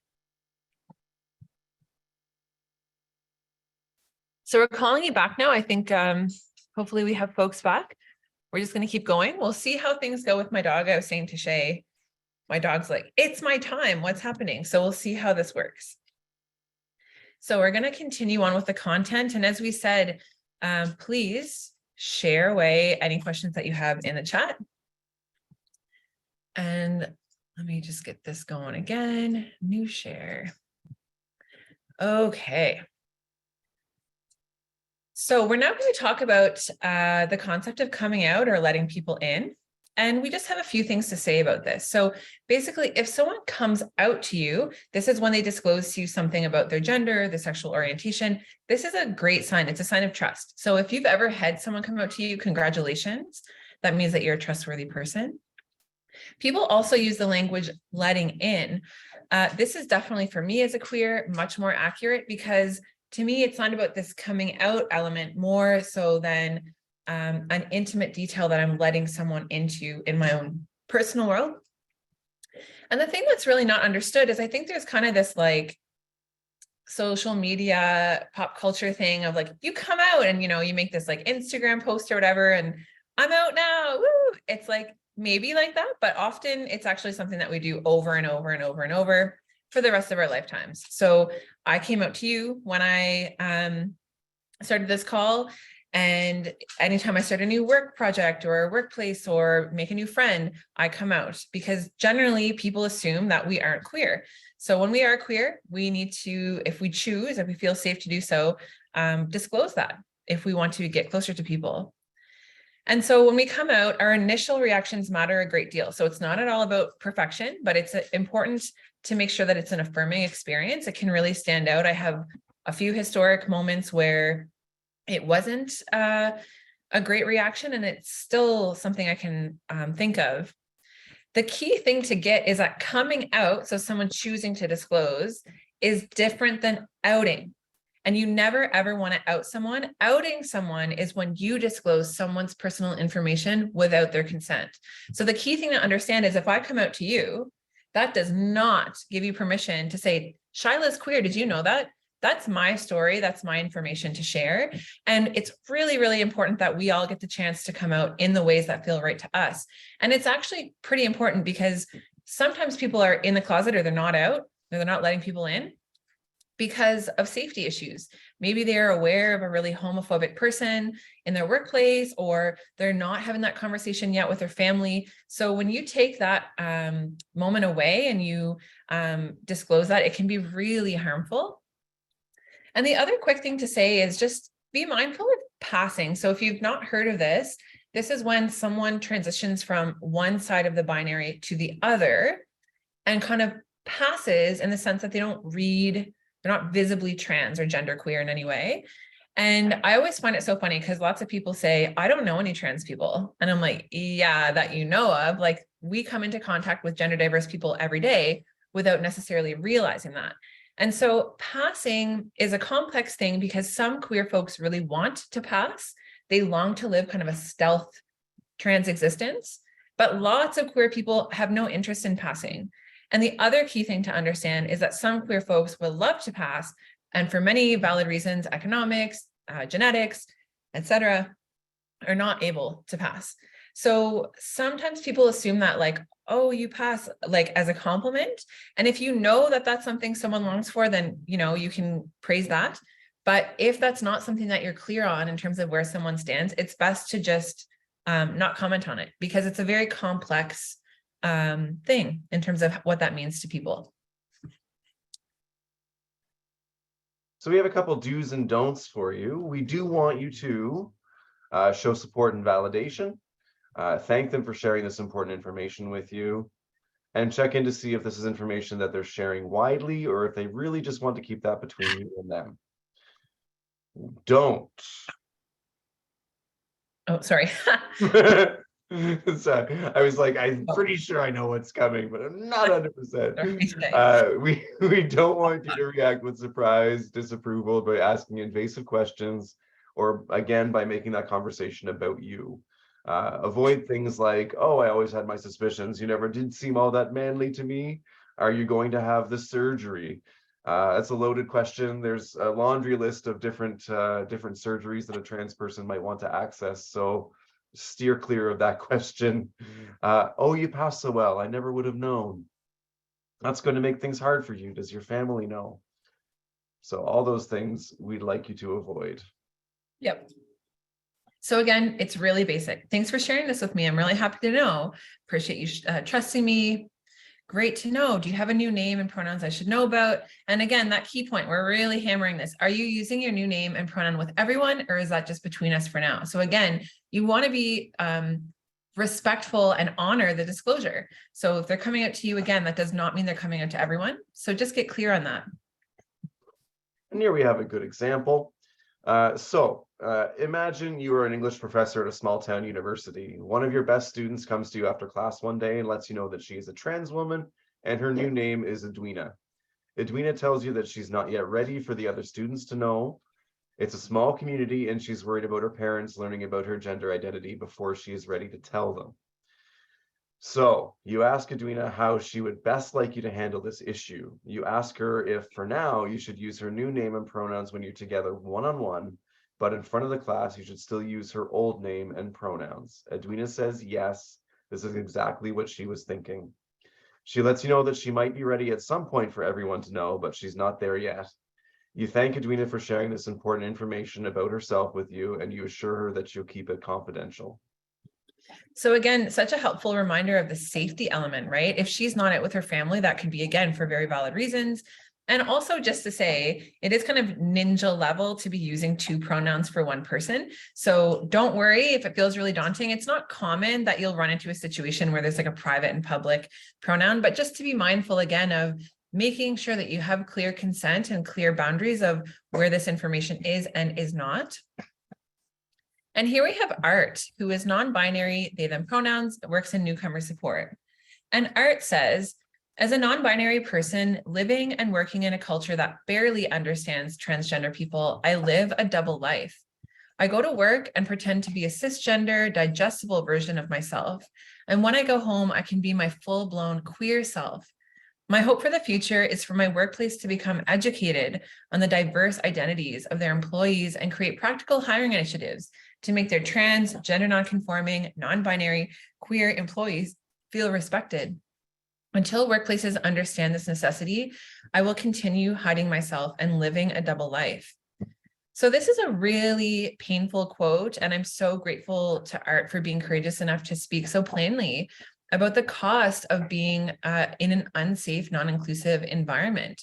So we're calling you back now. I think hopefully we have folks back. We're just going to keep going. We'll see how things go with my dog. I was saying to Shae, my dog's like, it's my time. What's happening? So we'll see how this works. So we're going to continue on with the content. And as we said, please share away any questions that you have in the chat. And let me just get this going again. New share. Okay. So we're now going to talk about the concept of coming out or letting people in. And we just have a few things to say about this. So basically, if someone comes out to you, this is when they disclose to you something about their gender, their sexual orientation. This is a great sign. It's a sign of trust. So if you've ever had someone come out to you, congratulations. That means that you're a trustworthy person. People also use the language letting in. This is definitely, for me as a queer, much more accurate, because to me, it's not about this coming out element more so than an intimate detail that I'm letting someone into in my own personal world. And the thing that's really not understood is I think there's kind of this like social media pop culture thing of like, you come out and, you know, you make this like Instagram post or whatever, and I'm out now. Woo! It's like maybe like that, but often it's actually something that we do over and over and over and over for the rest of our lifetimes. So I came out to you when I started this call, and anytime I start a new work project or a workplace or make a new friend, I come out, because generally people assume that we aren't queer. So when we are queer, we need to, if we choose, if we feel safe to do so, disclose that if we want to get closer to people. And so when we come out, our initial reactions matter a great deal. So it's not at all about perfection, but it's important to make sure that it's an affirming experience. It can really stand out. I have a few historic moments where it wasn't a great reaction, and it's still something I can think of. The key thing to get is that coming out, so someone choosing to disclose, is different than outing. And you never, ever want to out someone. Outing someone is when you disclose someone's personal information without their consent. So the key thing to understand is if I come out to you, that does not give you permission to say, Shila's queer. Did you know that? That's my story. That's my information to share. And it's really, really important that we all get the chance to come out in the ways that feel right to us. And it's actually pretty important because sometimes people are in the closet or they're not out, or they're not letting people in because of safety issues. Maybe they're aware of a really homophobic person in their workplace, or they're not having that conversation yet with their family. So when you take that moment away and you disclose that, it can be really harmful. And the other quick thing to say is just be mindful of passing. So if you've not heard of this, this is when someone transitions from one side of the binary to the other and kind of passes in the sense that they don't read, they're not visibly trans or genderqueer in any way. And I always find it so funny because lots of people say, I don't know any trans people. And I'm like, yeah, that you know of. Like, we come into contact with gender diverse people every day without necessarily realizing that. And so passing is a complex thing because some queer folks really want to pass. They long to live kind of a stealth trans existence, but lots of queer people have no interest in passing. And the other key thing to understand is that some queer folks will love to pass, and for many valid reasons, economics, genetics, etc., are not able to pass. So sometimes people assume that like, oh, you pass like as a compliment. And if you know that that's something someone longs for, then, you know, you can praise that. But if that's not something that you're clear on in terms of where someone stands, it's best to just not comment on it, because it's a very complex thing in terms of what that means to people. So we have a couple do's and don'ts for you. We do want you to show support and validation. Thank them for sharing this important information with you, and check in to see if this is information that they're sharing widely or if they really just want to keep that between you and them. Don't. Oh, sorry. Sorry, I was like, I'm pretty sure I know what's coming, but I'm not 100%. We don't want you to react with surprise, disapproval by asking invasive questions, or again, by making that conversation about you. Avoid things like, oh, I always had my suspicions. You never did seem all that manly to me. Are you going to have the surgery? That's a loaded question. There's a laundry list of different surgeries that a trans person might want to access. So steer clear of that question. Oh, you passed so well. I never would have known. That's going to make things hard for you. Does your family know? So all those things we'd like you to avoid. Yep. So again, it's really basic. Thanks for sharing this with me. I'm really happy to know. Appreciate you trusting me. Great to know. Do you have a new name and pronouns I should know about? And again, that key point, we're really hammering this. Are you using your new name and pronoun with everyone, or is that just between us for now? So again, you want to be respectful and honor the disclosure. So if they're coming out to you, again, that does not mean they're coming out to everyone. So just get clear on that. And here we have a good example. Imagine you are an English professor at a small town university. One of your best students comes to you after class one day and lets you know that she is a trans woman and her new name is Edwina. Edwina tells you that she's not yet ready for the other students to know. It's a small community and she's worried about her parents learning about her gender identity before she is ready to tell them. So you ask Edwina how she would best like you to handle this issue. You ask her if for now you should use her new name and pronouns when you're together one-on-one, but in front of the class you should still use her old name and pronouns. Edwina says yes, this is exactly what she was thinking. She lets you know that she might be ready at some point for everyone to know, but she's not there yet. You thank Edwina for sharing this important information about herself with you, and you assure her that you'll keep it confidential. So again, such a helpful reminder of the safety element, right? If she's not out with her family, that could be, again, for very valid reasons. And also just to say, it is kind of ninja level to be using two pronouns for one person. So don't worry if it feels really daunting. It's not common that you'll run into a situation where there's like a private and public pronoun, but just to be mindful again of making sure that you have clear consent and clear boundaries of where this information is and is not. And here we have Art, who is non-binary, they, them pronouns, works in newcomer support. And Art says, as a non-binary person living and working in a culture that barely understands transgender people, I live a double life. I go to work and pretend to be a cisgender, digestible version of myself. And when I go home, I can be my full-blown queer self. My hope for the future is for my workplace to become educated on the diverse identities of their employees and create practical hiring initiatives to make their trans, gender nonconforming, non-binary, queer employees feel respected. Until workplaces understand this necessity, I will continue hiding myself and living a double life. So this is a really painful quote, and I'm so grateful to Art for being courageous enough to speak so plainly about the cost of being in an unsafe, non-inclusive environment.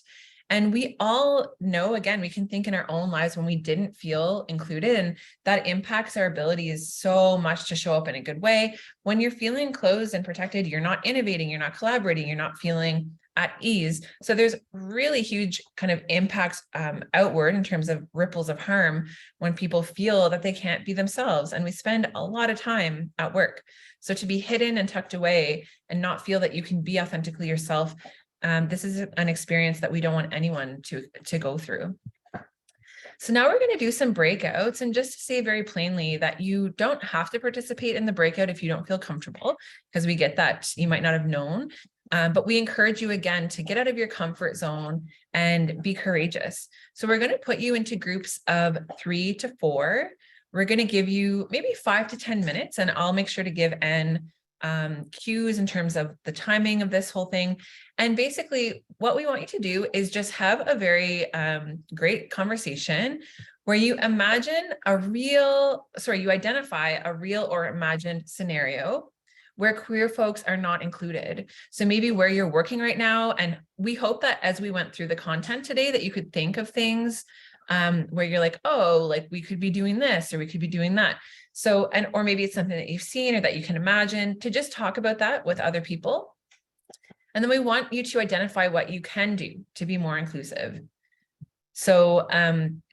And we all know, again, we can think in our own lives when we didn't feel included, and that impacts our abilities so much to show up in a good way. When you're feeling closed and protected, you're not innovating, you're not collaborating, you're not feeling at ease. So there's really huge kind of impacts outward in terms of ripples of harm when people feel that they can't be themselves. And we spend a lot of time at work. So to be hidden and tucked away and not feel that you can be authentically yourself, This is an experience that we don't want anyone to go through. So now we're going to do some breakouts, and just to say very plainly that you don't have to participate in the breakout if you don't feel comfortable, because we get that you might not have known, but we encourage you again to get out of your comfort zone and be courageous. So we're going to put you into groups of 3 to 4. We're going to give you maybe 5 to 10 minutes, and I'll make sure to give Anne cues in terms of the timing of this whole thing. And basically what we want you to do is just have a very great conversation where you imagine you identify a real or imagined scenario where queer folks are not included. So maybe where you're working right now, and we hope that as we went through the content today that you could think of things where you're like, oh, like we could be doing this or we could be doing that. So, or maybe it's something that you've seen or that you can imagine, to just talk about that with other people. And then we want you to identify what you can do to be more inclusive. So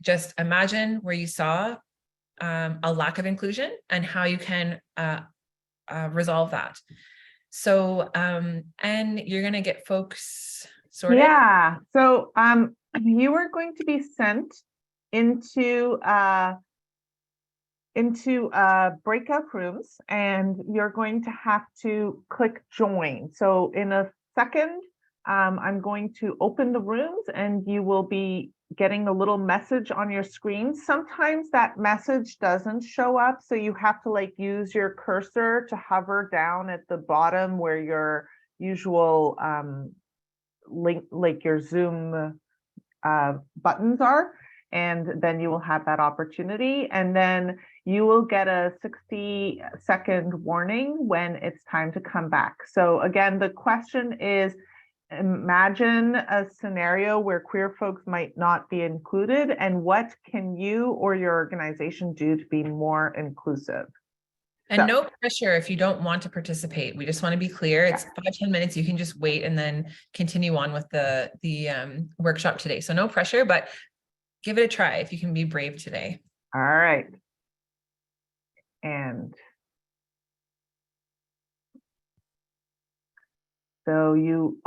just imagine where you saw a lack of inclusion and how you can resolve that. So, and you're going to get folks sorted. Yeah. So you are going to be sent into breakout rooms, and you're going to have to click join. So in a second, I'm going to open the rooms, and you will be getting a little message on your screen. Sometimes that message doesn't show up, so you have to like use your cursor to hover down at the bottom where your usual link, like your Zoom buttons are, and then you will have that opportunity, and then you will get a 60-second warning when it's time to come back. So again, the question is, imagine a scenario where queer folks might not be included, and what can you or your organization do to be more inclusive? And no pressure if you don't want to participate. We just want to be clear. It's 5-10 minutes. You can just wait and then continue on with the workshop today. So no pressure, but give it a try if you can be brave today. All right. And so you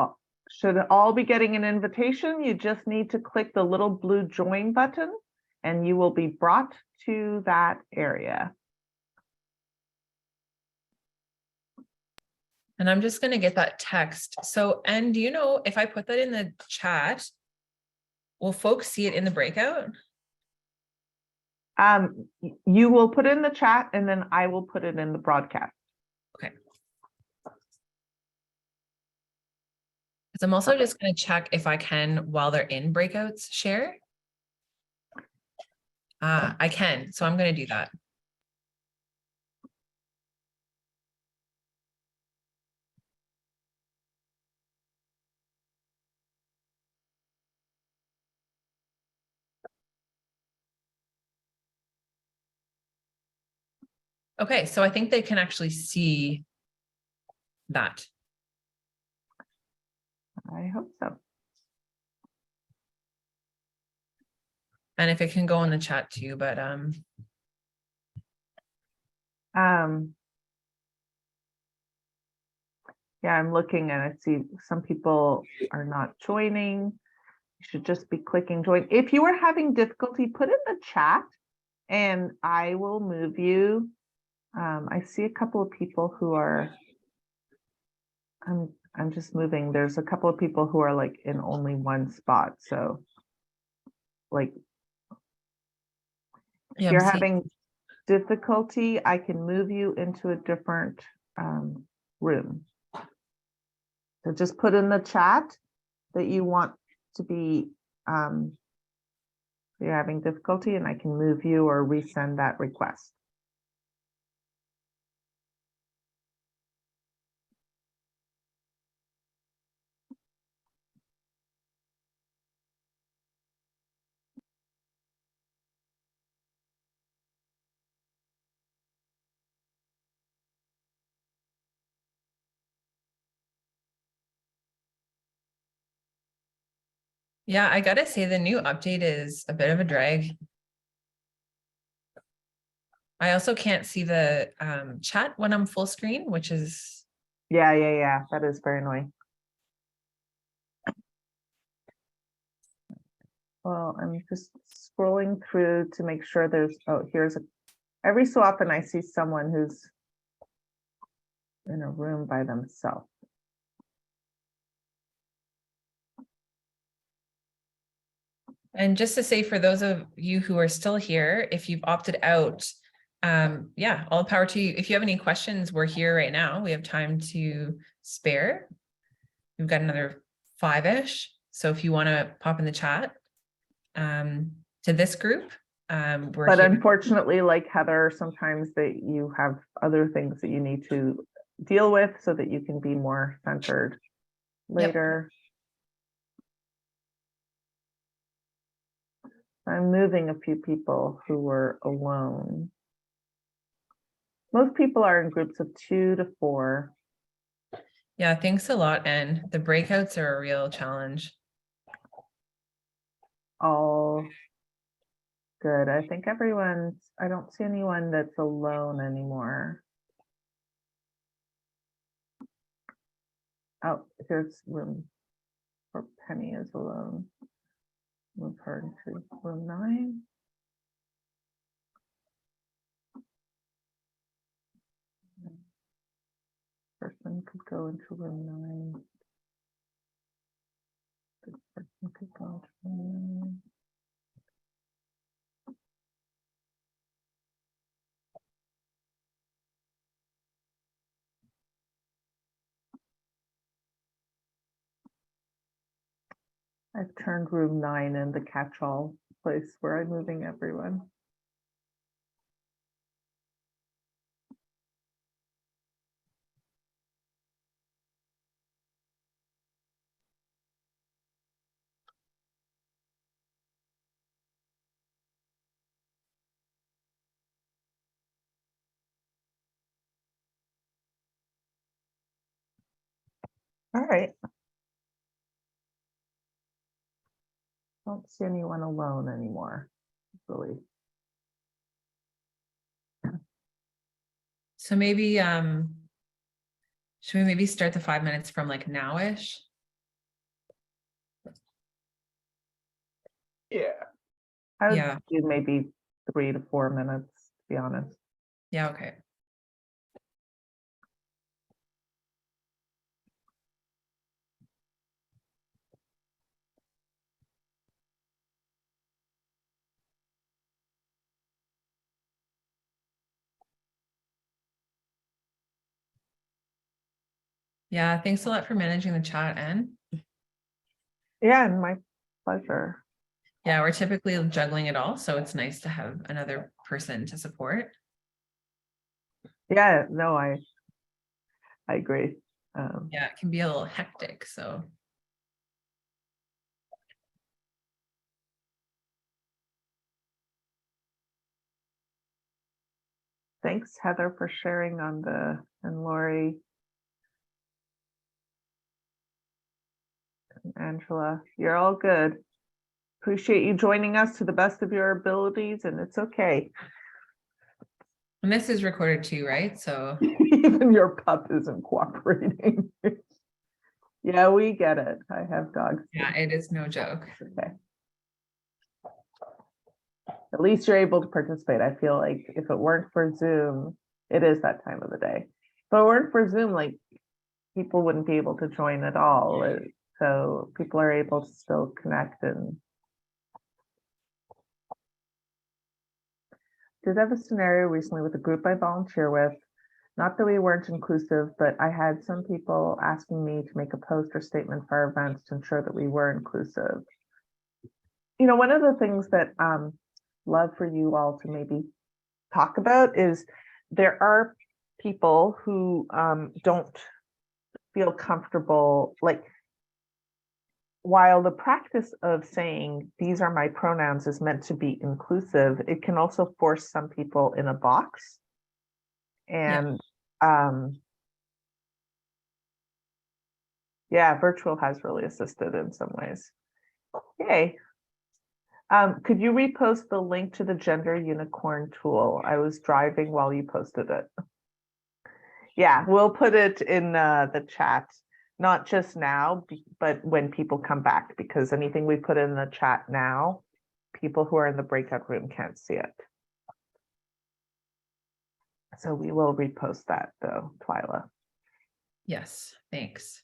should all be getting an invitation. You just need to click the little blue join button, and you will be brought to that area. And I'm just going to get that text. So, and do you know, if I put that in the chat, will folks see it in the breakout? You will put it in the chat, and then I will put it in the broadcast. Okay. Because I'm also just going to check if I can, while they're in breakouts, share. I can, so I'm going to do that. Okay, so I think they can actually see that. I hope so. And if it can go in the chat too, but yeah, I'm looking and I see some people are not joining. You should just be clicking join. If you are having difficulty, put in the chat and I will move you. I see a couple of people who are, I'm just moving. There's a couple of people who are like in only one spot. So like, yeah, if you're having difficulty, I can move you into a different room. So just put in the chat that you want to be, you're having difficulty, and I can move you or resend that request. Yeah, I gotta say the new update is a bit of a drag. I also can't see the chat when I'm full screen, which is... Yeah, that is very annoying. Well, I'm just scrolling through to make sure there's, oh, every so often I see someone who's in a room by themselves. And just to say, for those of you who are still here, if you've opted out, yeah, all power to you. If you have any questions, we're here right now. We have time to spare. We've got another 5-ish. So if you want to pop in the chat to this group, we're But here. unfortunately, like Heather, sometimes that you have other things that you need to deal with so that you can be more centered later. I'm moving a few people who were alone. Most people are in groups of 2 to 4. Yeah, thanks a lot, Anne. The breakouts are a real challenge. All good. I think I don't see anyone that's alone anymore. Oh, here's room for Penny is alone. Move her into room 9. Person could go into room 9. This person could go into room 9. I've turned room 9 in the catch-all place where I'm moving everyone. All right. Don't see anyone alone anymore, really. So maybe, should we maybe start the 5 minutes from like now-ish? Yeah. I would Yeah. do maybe 3 to 4 minutes, to be honest. Yeah, okay. Yeah, thanks a lot for managing the chat, Anne. Yeah, and my pleasure. Yeah, we're typically juggling it all, so it's nice to have another person to support. Yeah, no, I agree. Yeah, it can be a little hectic, so. Thanks, Heather, for sharing on and Lori and Angela. You're all good. Appreciate you joining us to the best of your abilities, and it's okay. And this is recorded too, right? So. Even your pup isn't cooperating. Yeah, we get it. I have dogs. Yeah, it is no joke. Okay. At least you're able to participate. I feel like if it weren't for Zoom, it is that time of the day. If it weren't for Zoom, like people wouldn't be able to join at all. So people are able to still connect and did have a scenario recently with a group I volunteer with. Not that we weren't inclusive, but I had some people asking me to make a post or statement for our events to ensure that we were inclusive. You know, one of the things that love for you all to maybe talk about is there are people who don't feel comfortable, like while the practice of saying these are my pronouns is meant to be inclusive, it can also force some people in a box. And yeah, virtual has really assisted in some ways. Yay. Could you repost the link to the gender unicorn tool? I was driving while you posted it. Yeah, we'll put it in the chat. not just now, but when people come back, because anything we put in the chat now, people who are in the breakout room can't see it. So we will repost that though, Twyla. Yes, thanks.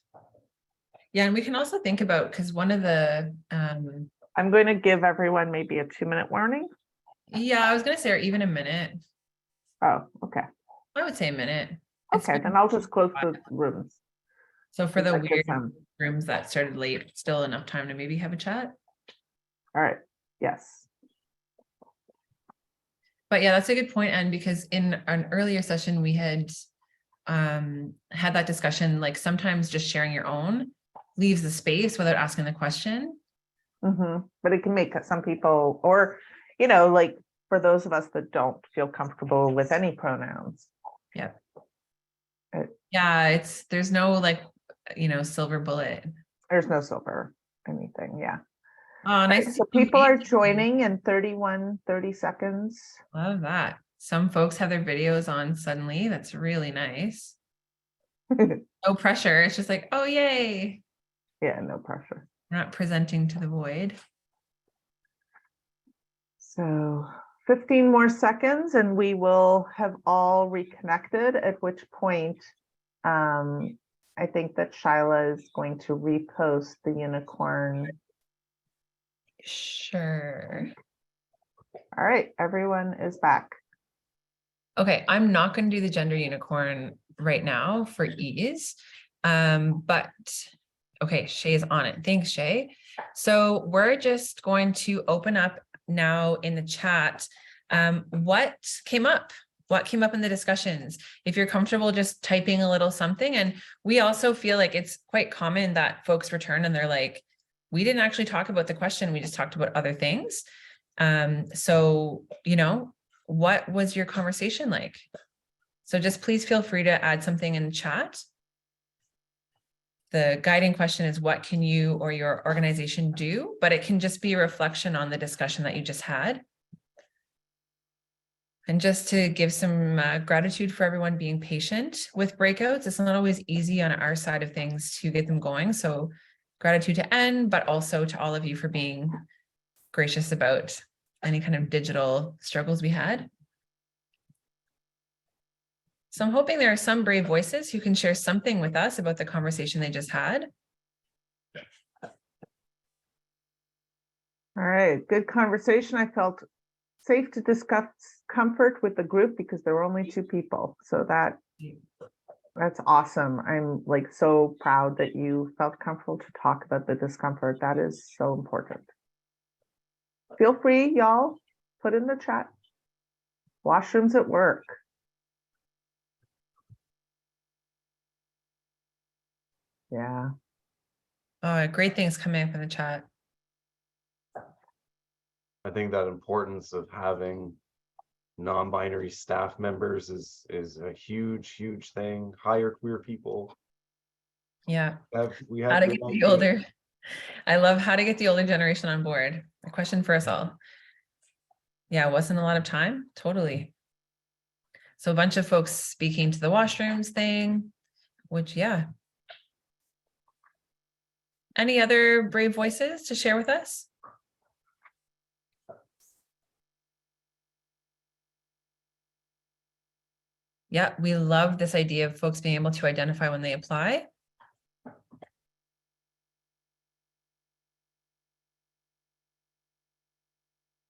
Yeah, and we can also think about, because one of the, I'm going to give everyone maybe a 2-minute warning. yeah, I was going to say, or even a minute. Oh, okay. I would say a minute. It's Okay, been then I'll just close a while. the rooms. So for the That gives weird them- rooms that started late, still enough time to maybe have a chat. All right, yes. But yeah, that's a good point. And because in an earlier session, we had had that discussion, like sometimes just sharing your own leaves the space without asking the question. But it can make some people, or, you know, like for those of us that don't feel comfortable with any pronouns. Yeah. It- Yeah, there's no like, silver bullet. There's no silver anything, yeah. Oh, nice. Right, so people are joining in 30 seconds. Love that. Some folks have their videos on suddenly. That's really nice. No pressure. It's just like, oh, yay. Yeah, no pressure. We're not presenting to the void. So 15 more seconds and we will have all reconnected, at which point I think that Shila is going to repost the unicorn. Sure. All right, everyone is back. Okay, I'm not going to do the gender unicorn right now for ease. But okay, Shae is on it. Thanks, Shae. So we're just going to open up now in the chat. What came up? What came up in the discussions? If you're comfortable just typing a little something. And we also feel like it's quite common that folks return and they're like, we didn't actually talk about the question. We just talked about other things. So, what was your conversation like? So just please feel free to add something in the chat. The guiding question is, what can you or your organization do? But it can just be a reflection on the discussion that you just had. And just to give some gratitude for everyone being patient with breakouts. It's not always easy on our side of things to get them going. So gratitude to N, but also to all of you for being gracious about any kind of digital struggles we had. So I'm hoping there are some brave voices who can share something with us about the conversation they just had. All right, good conversation. I felt safe to discuss comfort with the group because there were only 2 people. So that's awesome. I'm like so proud that you felt comfortable to talk about the discomfort. That is so important. Feel free, y'all, put in the chat. Washrooms at work. Yeah. Great things coming up in the chat. I think that importance of having non-binary staff members is a huge thing. Hire queer people. Yeah. We have How to good get the ideas. older. I love how to get the older generation on board. A question for us all. Yeah, wasn't a lot of time. Totally. So a bunch of folks speaking to the washrooms thing, which, yeah. Any other brave voices to share with us? Yeah, we love this idea of folks being able to identify when they apply.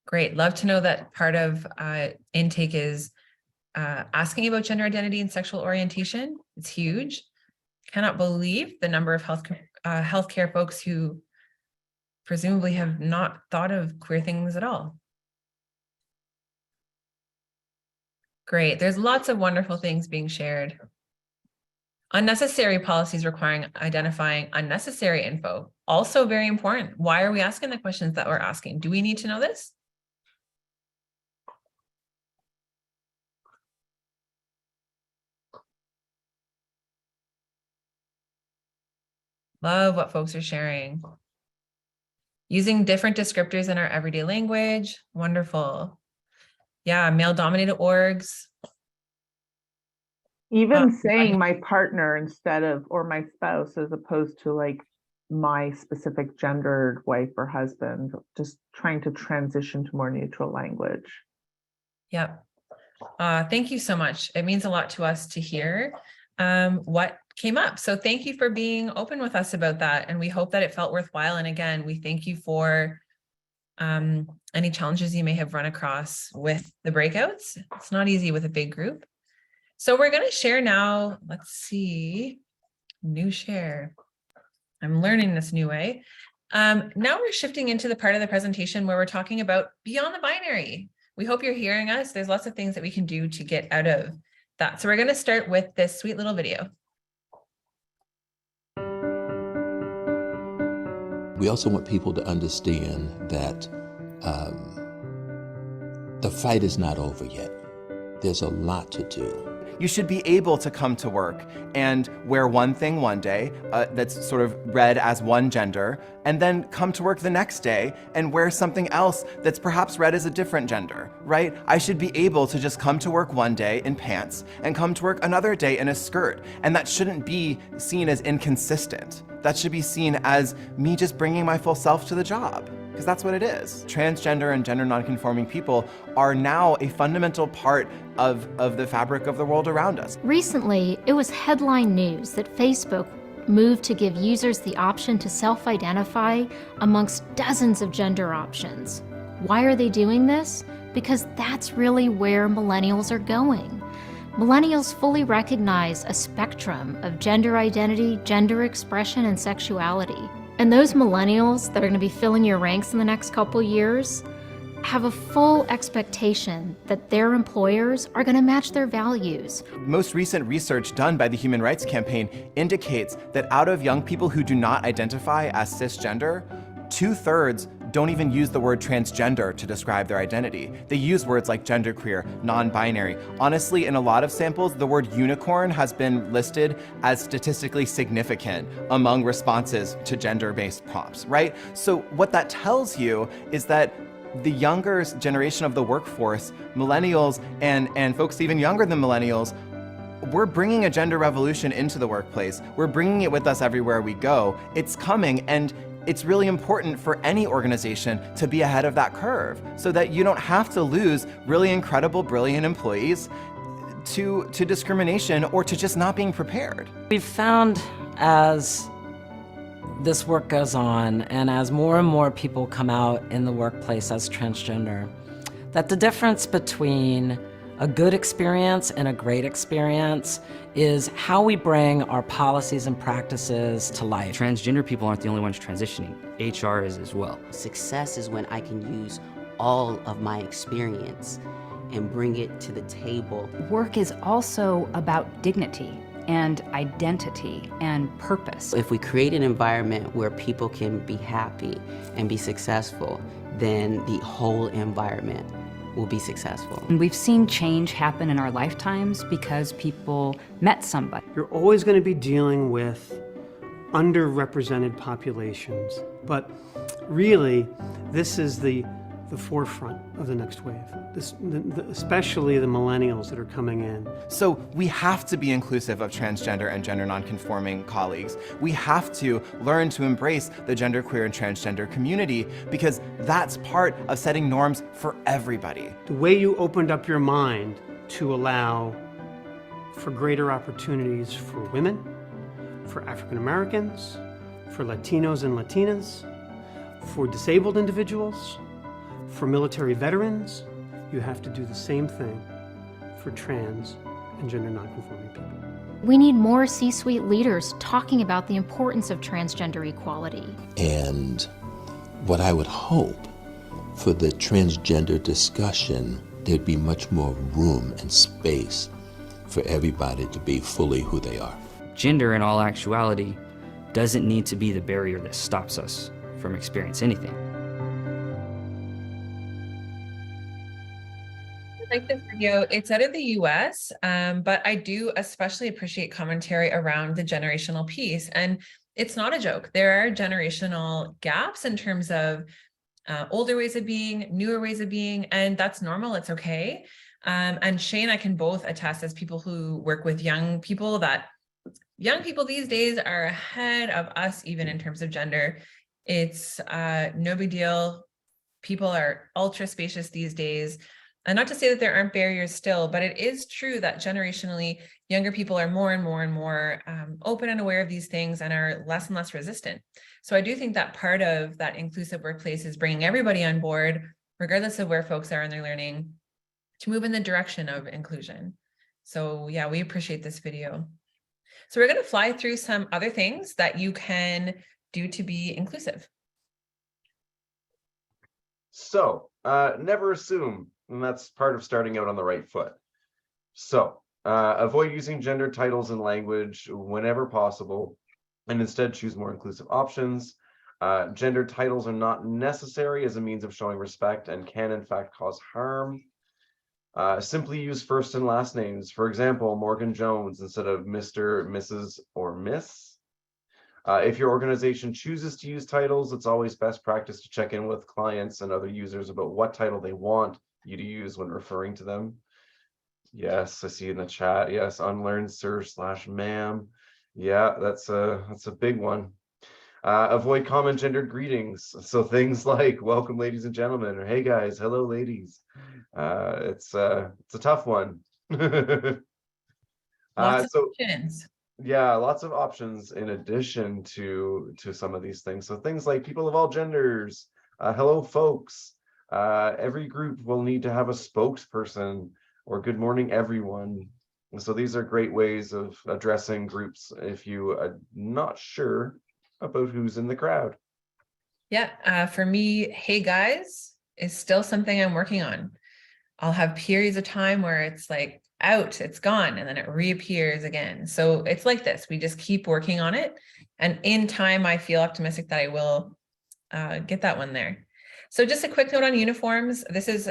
Great. Love to know that part of intake is asking about gender identity and sexual orientation. It's huge. Cannot believe the number of healthcare folks who presumably have not thought of queer things at all. Great. There's lots of wonderful things being shared. Unnecessary policies requiring identifying unnecessary info. Also very important. Why are we asking the questions that we're asking? Do we need to know this? Love what folks are sharing. Using different descriptors in our everyday language. Wonderful. Yeah, male-dominated orgs. Even saying my partner instead of, or my spouse, as opposed to like my specific gendered wife or husband, just trying to transition to more neutral language. Yep. Thank you so much. It means a lot to us to hear what came up. So thank you for being open with us about that. And we hope that it felt worthwhile. And again, we thank you for any challenges you may have run across with the breakouts. It's not easy with a big group. So we're going to share now. Let's see. New share. I'm learning this new way. Now we're shifting into the part of the presentation where we're talking about beyond the binary. We hope you're hearing us. There's lots of things that we can do to get out of that. So we're going to start with this sweet little video. We also want people to understand that the fight is not over yet. There's a lot to do. You should be able to come to work and wear one thing one day that's sort of read as one gender, and then come to work the next day and wear something else that's perhaps read as a different gender, right? I should be able to just come to work one day in pants and come to work another day in a skirt, and that shouldn't be seen as inconsistent. That should be seen as me just bringing my full self to the job, because that's what it is. Transgender and gender nonconforming people are now a fundamental part of the fabric of the world around us. Recently, it was headline news that Facebook moved to give users the option to self-identify amongst dozens of gender options. Why are they doing this? Because that's really where millennials are going. Millennials fully recognize a spectrum of gender identity, gender expression, and sexuality. And those millennials that are going to be filling your ranks in the next couple years have a full expectation that their employers are going to match their values. Most recent research done by the Human Rights Campaign indicates that out of young people who do not identify as cisgender, 2/3 don't even use the word transgender to describe their identity. They use words like genderqueer, non-binary. Honestly, in a lot of samples, the word unicorn has been listed as statistically significant among responses to gender-based prompts, right? So what that tells you is that the younger generation of the workforce, millennials and folks even younger than millennials, we're bringing a gender revolution into the workplace. We're bringing it with us everywhere we go. It's coming, and it's really important for any organization to be ahead of that curve so that you don't have to lose really incredible, brilliant employees to discrimination or to just not being prepared. We've found as this work goes on and as more and more people come out in the workplace as transgender, that the difference between a good experience and a great experience is how we bring our policies and practices to life. Transgender people aren't the only ones transitioning. HR is as well. Success is when I can use all of my experience and bring it to the table. Work is also about dignity and identity and purpose. If we create an environment where people can be happy and be successful, then the whole environment will be successful. And we've seen change happen in our lifetimes because people met somebody. You're always going to be dealing with underrepresented populations, but really this is the forefront of the next wave, especially the millennials that are coming in. So we have to be inclusive of transgender and gender nonconforming colleagues. We have to learn to embrace the genderqueer and transgender community because that's part of setting norms for everybody. The way you opened up your mind to allow for greater opportunities for women, for African Americans, for Latinos and Latinas, for disabled individuals, for military veterans, you have to do the same thing for trans and gender nonconforming people. We need more C-suite leaders talking about the importance of transgender equality. And what I would hope for the transgender discussion, there'd be much more room and space for everybody to be fully who they are. Gender, in all actuality, doesn't need to be the barrier that stops us from experiencing anything. Like this video, it's out of the US, but I do especially appreciate commentary around the generational piece. And it's not a joke. There are generational gaps in terms of older ways of being, newer ways of being, and that's normal. It's okay. And Shae and I can both attest as people who work with young people that young people these days are ahead of us, even in terms of gender. It's no big deal. People are ultra spacious these days. And not to say that there aren't barriers still, but it is true that generationally, younger people are more and more open and aware of these things and are less and less resistant. So I do think that part of that inclusive workplace is bringing everybody on board, regardless of where folks are in their learning, to move in the direction of inclusion. So yeah, we appreciate this video. So we're going to fly through some other things that you can do to be inclusive. So never assume, and that's part of starting out on the right foot. So avoid using gender titles and language whenever possible, and instead choose more inclusive options. Gender titles are not necessary as a means of showing respect and can in fact cause harm. Simply use first and last names. For example, Morgan Jones instead of Mr., Mrs., or Miss. If your organization chooses to use titles, it's always best practice to check in with clients and other users about what title they want you to use when referring to them. Yes, I see in the chat. Yes, unlearn sir/ma'am. Yeah, that's a big one. Avoid common gendered greetings. So things like welcome, ladies and gentlemen, or hey guys, hello, ladies. It's a tough one. Lots of options. Yeah, lots of options in addition to some of these things. So things like people of all genders, hello folks. Every group will need to have a spokesperson, or good morning everyone. So these are great ways of addressing groups if you are not sure about who's in the crowd. Yeah, for me, hey guys is still something I'm working on. I'll have periods of time where it's like out, it's gone, and then it reappears again. So it's like this, we just keep working on it. And in time, I feel optimistic that I will get that one there. So just a quick note on uniforms. This is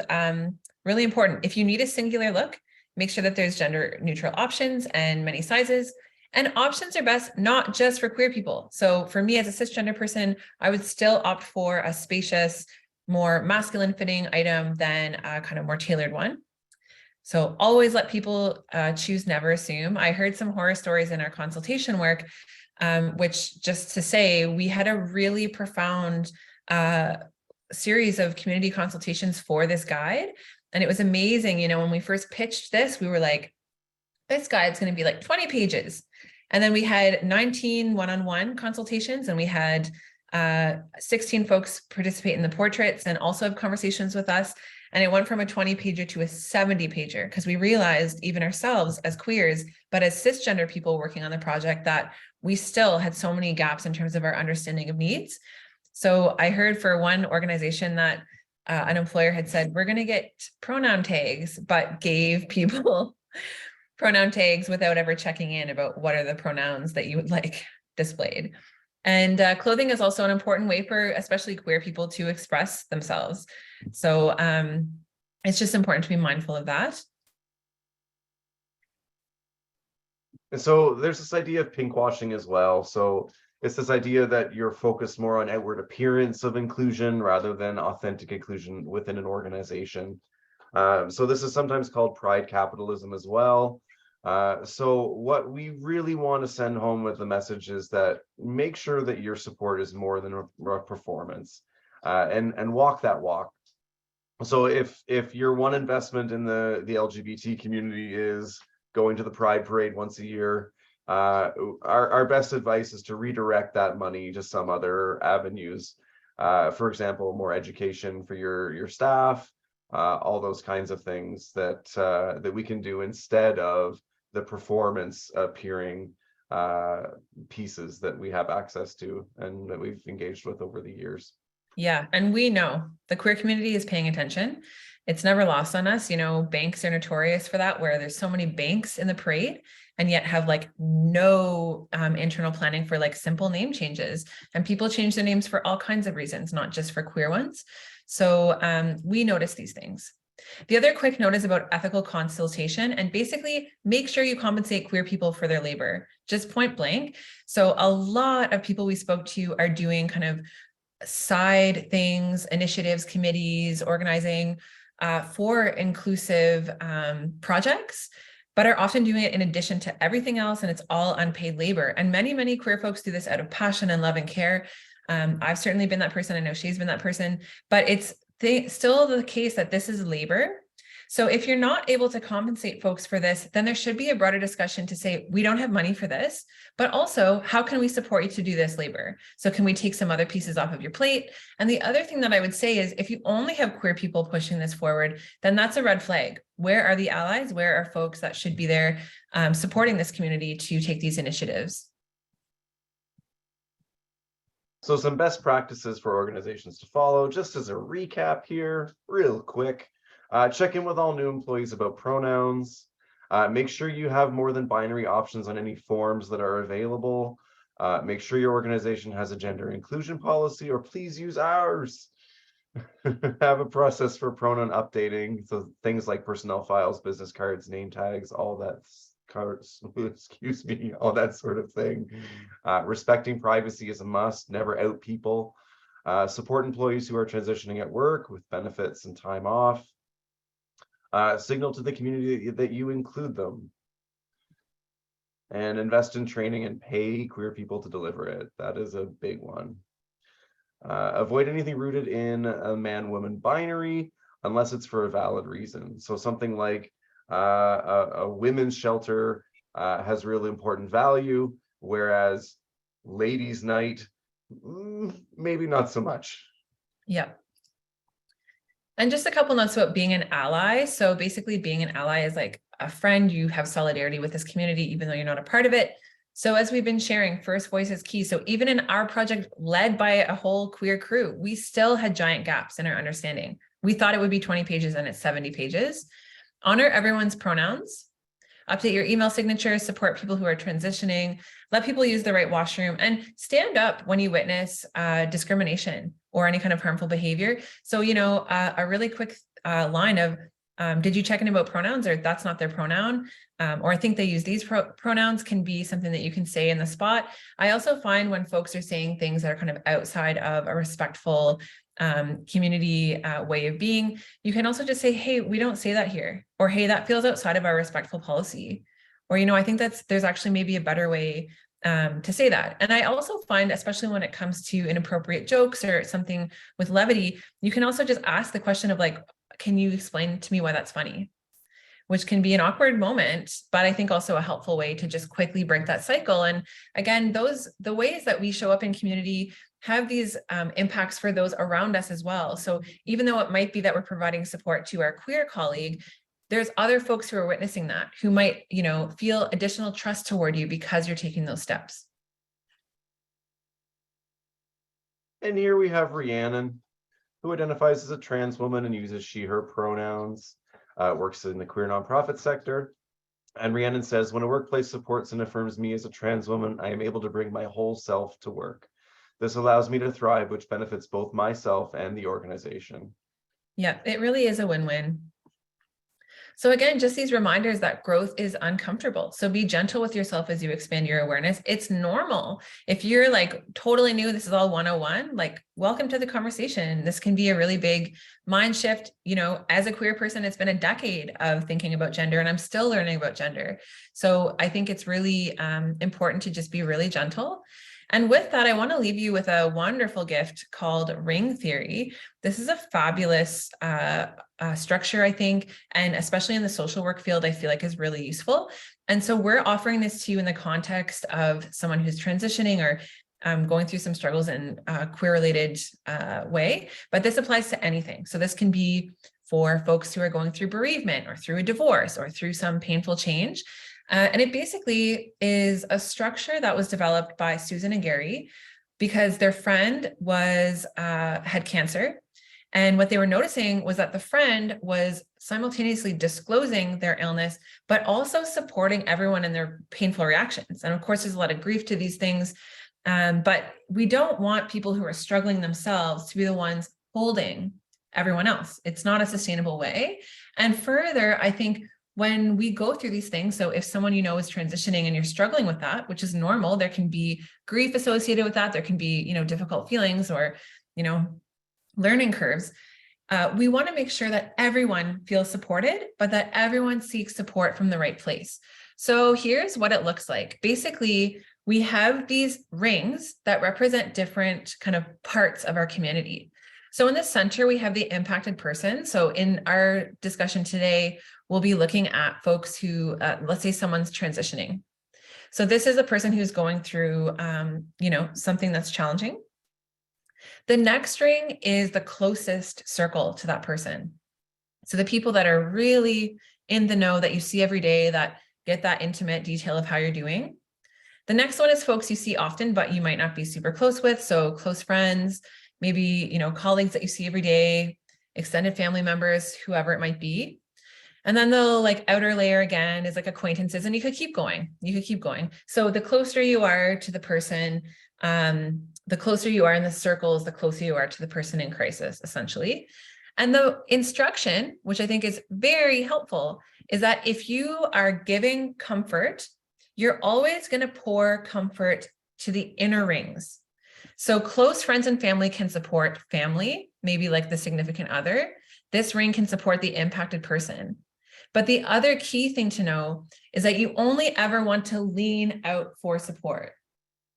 really important. If you need a singular look, make sure that there's gender neutral options and many sizes. And options are best not just for queer people. So for me as a cisgender person, I would still opt for a spacious, more masculine fitting item than a kind of more tailored one. So always let people choose, never assume. I heard some horror stories in our consultation work, which just to say, we had a really profound series of community consultations for this guide. And it was amazing. You know, when we first pitched this, we were like, this guide's going to be like 20 pages. And then we had 19 one-on-one consultations, and we had 16 folks participate in the portraits and also have conversations with us. And it went from a 20-pager to a 70-pager because we realized, even ourselves as queers, but as cisgender people working on the project, that we still had so many gaps in terms of our understanding of needs. So I heard for one organization that an employer had said, we're going to get pronoun tags, but gave people pronoun tags without ever checking in about what are the pronouns that you would like displayed. And clothing is also an important way for especially queer people to express themselves. So it's just important to be mindful of that. And so there's this idea of pinkwashing as well. So it's this idea that you're focused more on outward appearance of inclusion rather than authentic inclusion within an organization. So this is sometimes called pride capitalism as well. So what we really want to send home with the message is that make sure that your support is more than a performance, and walk that walk. So if your one investment in the LGBT community is going to the Pride Parade once a year, our best advice is to redirect that money to some other avenues. For example, more education for your staff, all those kinds of things that we can do instead of the performance appearing pieces that we have access to and that we've engaged with over the years. Yeah, and we know the queer community is paying attention. It's never lost on us. You know, banks are notorious for that, where there's so many banks in the parade and yet have like no internal planning for like simple name changes. And people change their names for all kinds of reasons, not just for queer ones. So we notice these things. The other quick note is about ethical consultation, and basically make sure you compensate queer people for their labor, just point blank. So a lot of people we spoke to are doing kind of side things, initiatives, committees, organizing for inclusive projects, but are often doing it in addition to everything else, and it's all unpaid labor. And many queer folks do this out of passion and love and care. I've certainly been that person. I know Shae's been that person, but it's still the case that this is labor. So if you're not able to compensate folks for this, then there should be a broader discussion to say, we don't have money for this, but also how can we support you to do this labor? So can we take some other pieces off of your plate? And the other thing that I would say is if you only have queer people pushing this forward, then that's a red flag. Where are the allies? Where are folks that should be there supporting this community to take these initiatives? So some best practices for organizations to follow, just as a recap here, real quick. Check in with all new employees about pronouns. Make sure you have more than binary options on any forms that are available. Make sure your organization has a gender inclusion policy, or please use ours. Have a process for pronoun updating. So things like personnel files, business cards, name tags, all that cards, excuse me, all that sort of thing. Respecting privacy is a must. Never out people. Support employees who are transitioning at work with benefits and time off. Signal to the community that you include them, and invest in training and pay queer people to deliver it. That is a big one. Avoid anything rooted in a man-woman binary unless it's for a valid reason. So something like a women's shelter has really important value, whereas ladies' night, maybe not so much. Yeah. And just a couple notes about being an ally. So basically being an ally is like a friend. You have solidarity with this community, even though you're not a part of it. So as we've been sharing, first voice is key. So even in our project led by a whole queer crew, we still had giant gaps in our understanding. We thought it would be 20 pages and it's 70 pages. Honor everyone's pronouns. Update your email signatures, support people who are transitioning, let people use the right washroom, and stand up when you witness discrimination or any kind of harmful behavior. So, you know, a really quick line of, did you check in about pronouns, or that's not their pronoun? Or I think they use these pronouns can be something that you can say in the spot. I also find when folks are saying things that are kind of outside of a respectful community way of being, you can also just say, hey, we don't say that here, or hey, that feels outside of our respectful policy. Or, you know, I think there's actually maybe a better way to say that. And I also find, especially when it comes to inappropriate jokes or something with levity, you can also just ask the question of like, can you explain to me why that's funny? Which can be an awkward moment, but I think also a helpful way to just quickly break that cycle. And again, the ways that we show up in community have these impacts for those around us as well. So even though it might be that we're providing support to our queer colleague, there's other folks who are witnessing that, who might, you know, feel additional trust toward you because you're taking those steps. And here we have Rhiannon, who identifies as a trans woman and uses she, her pronouns, works in the queer nonprofit sector. And Rhiannon says, when a workplace supports and affirms me as a trans woman, I am able to bring my whole self to work. This allows me to thrive, which benefits both myself and the organization. Yeah, it really is a win-win. So again, just these reminders that growth is uncomfortable. So be gentle with yourself as you expand your awareness. It's normal. If you're like totally new, this is all 101, like welcome to the conversation. This can be a really big mind shift. You know, as a queer person, it's been a decade of thinking about gender and I'm still learning about gender. So I think it's really important to just be really gentle. And with that, I want to leave you with a wonderful gift called ring theory. This is a fabulous structure, I think, and especially in the social work field, I feel like is really useful. And so we're offering this to you in the context of someone who's transitioning or going through some struggles in a queer-related way, but this applies to anything. So this can be for folks who are going through bereavement or through a divorce or through some painful change. And it basically is a structure that was developed by Susan and Gary because their friend had cancer. And what they were noticing was that the friend was simultaneously disclosing their illness, but also supporting everyone in their painful reactions. And of course, there's a lot of grief to these things, but we don't want people who are struggling themselves to be the ones holding everyone else. It's not a sustainable way. And further, I think when we go through these things, so if someone you know is transitioning and you're struggling with that, which is normal, there can be grief associated with that. There can be, you know, difficult feelings or, you know, learning curves. we want to make sure that everyone feels supported, but that everyone seeks support from the right place. So here's what it looks like. Basically, we have these rings that represent different kind of parts of our community. So in the center, we have the impacted person. So in our discussion today, we'll be looking at folks who, let's say someone's transitioning. So this is a person who's going through, something that's challenging. The next ring is the closest circle to that person. So the people that are really in the know, that you see every day, that get that intimate detail of how you're doing. The next one is folks you see often, but you might not be super close with. So close friends, maybe, colleagues that you see every day, extended family members, whoever it might be. And then the outer layer again is like acquaintances, and you could keep going. So the closer you are to the person, the closer you are in the circles, the closer you are to the person in crisis, essentially. And the instruction, which I think is very helpful, is that if you are giving comfort, you're always going to pour comfort to the inner rings. So close friends and family can support family, maybe like the significant other. This ring can support the impacted person. But the other key thing to know is that you only ever want to lean out for support.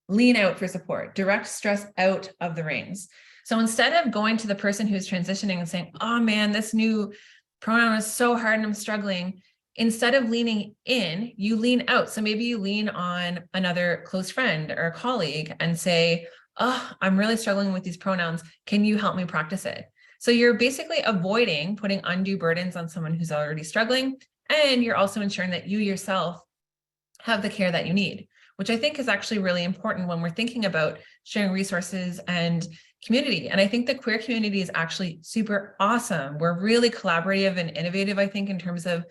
Direct stress out of the rings. So instead of going to the person who's transitioning and saying, oh man, this new pronoun is so hard and I'm struggling, instead of leaning in, you lean out. So maybe you lean on another close friend or a colleague and say, oh, I'm really struggling with these pronouns. Can you help me practice it? So you're basically avoiding putting undue burdens on someone who's already struggling. And you're also ensuring that you yourself have the care that you need, which I think is actually really important when we're thinking about sharing resources and community. And I think the queer community is actually super awesome. We're really collaborative and innovative, I think, in terms of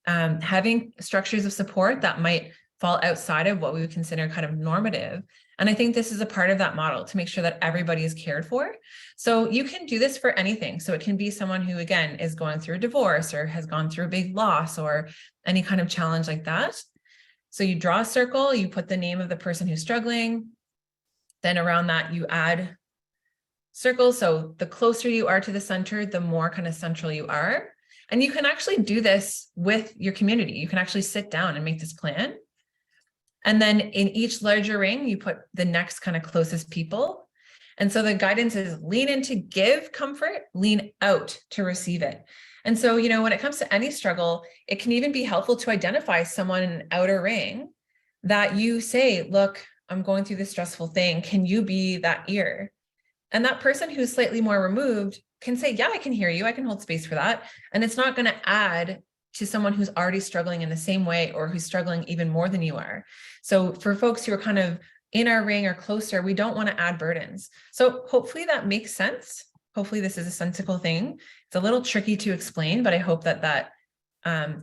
having structures of support that might fall outside of what we would consider kind of normative. And I think this is a part of that model to make sure that everybody is cared for. So you can do this for anything. So it can be someone who, again, is going through a divorce or has gone through a big loss or any kind of challenge like that. So you draw a circle, you put the name of the person who's struggling. Then around that, you add circles. So the closer you are to the center, the more kind of central you are. And you can actually do this with your community. You can actually sit down and make this plan. And then in each larger ring, you put the next kind of closest people. And so the guidance is lean in to give comfort, lean out to receive it. And so, when it comes to any struggle, it can even be helpful to identify someone in an outer ring that you say, look, I'm going through this stressful thing. Can you be that ear? And that person who's slightly more removed can say, yeah, I can hear you. I can hold space for that. And it's not going to add to someone who's already struggling in the same way or who's struggling even more than you are. So for folks who are kind of in our ring or closer, we don't want to add burdens. So hopefully that makes sense. Hopefully this is a sensical thing. It's a little tricky to explain, but I hope that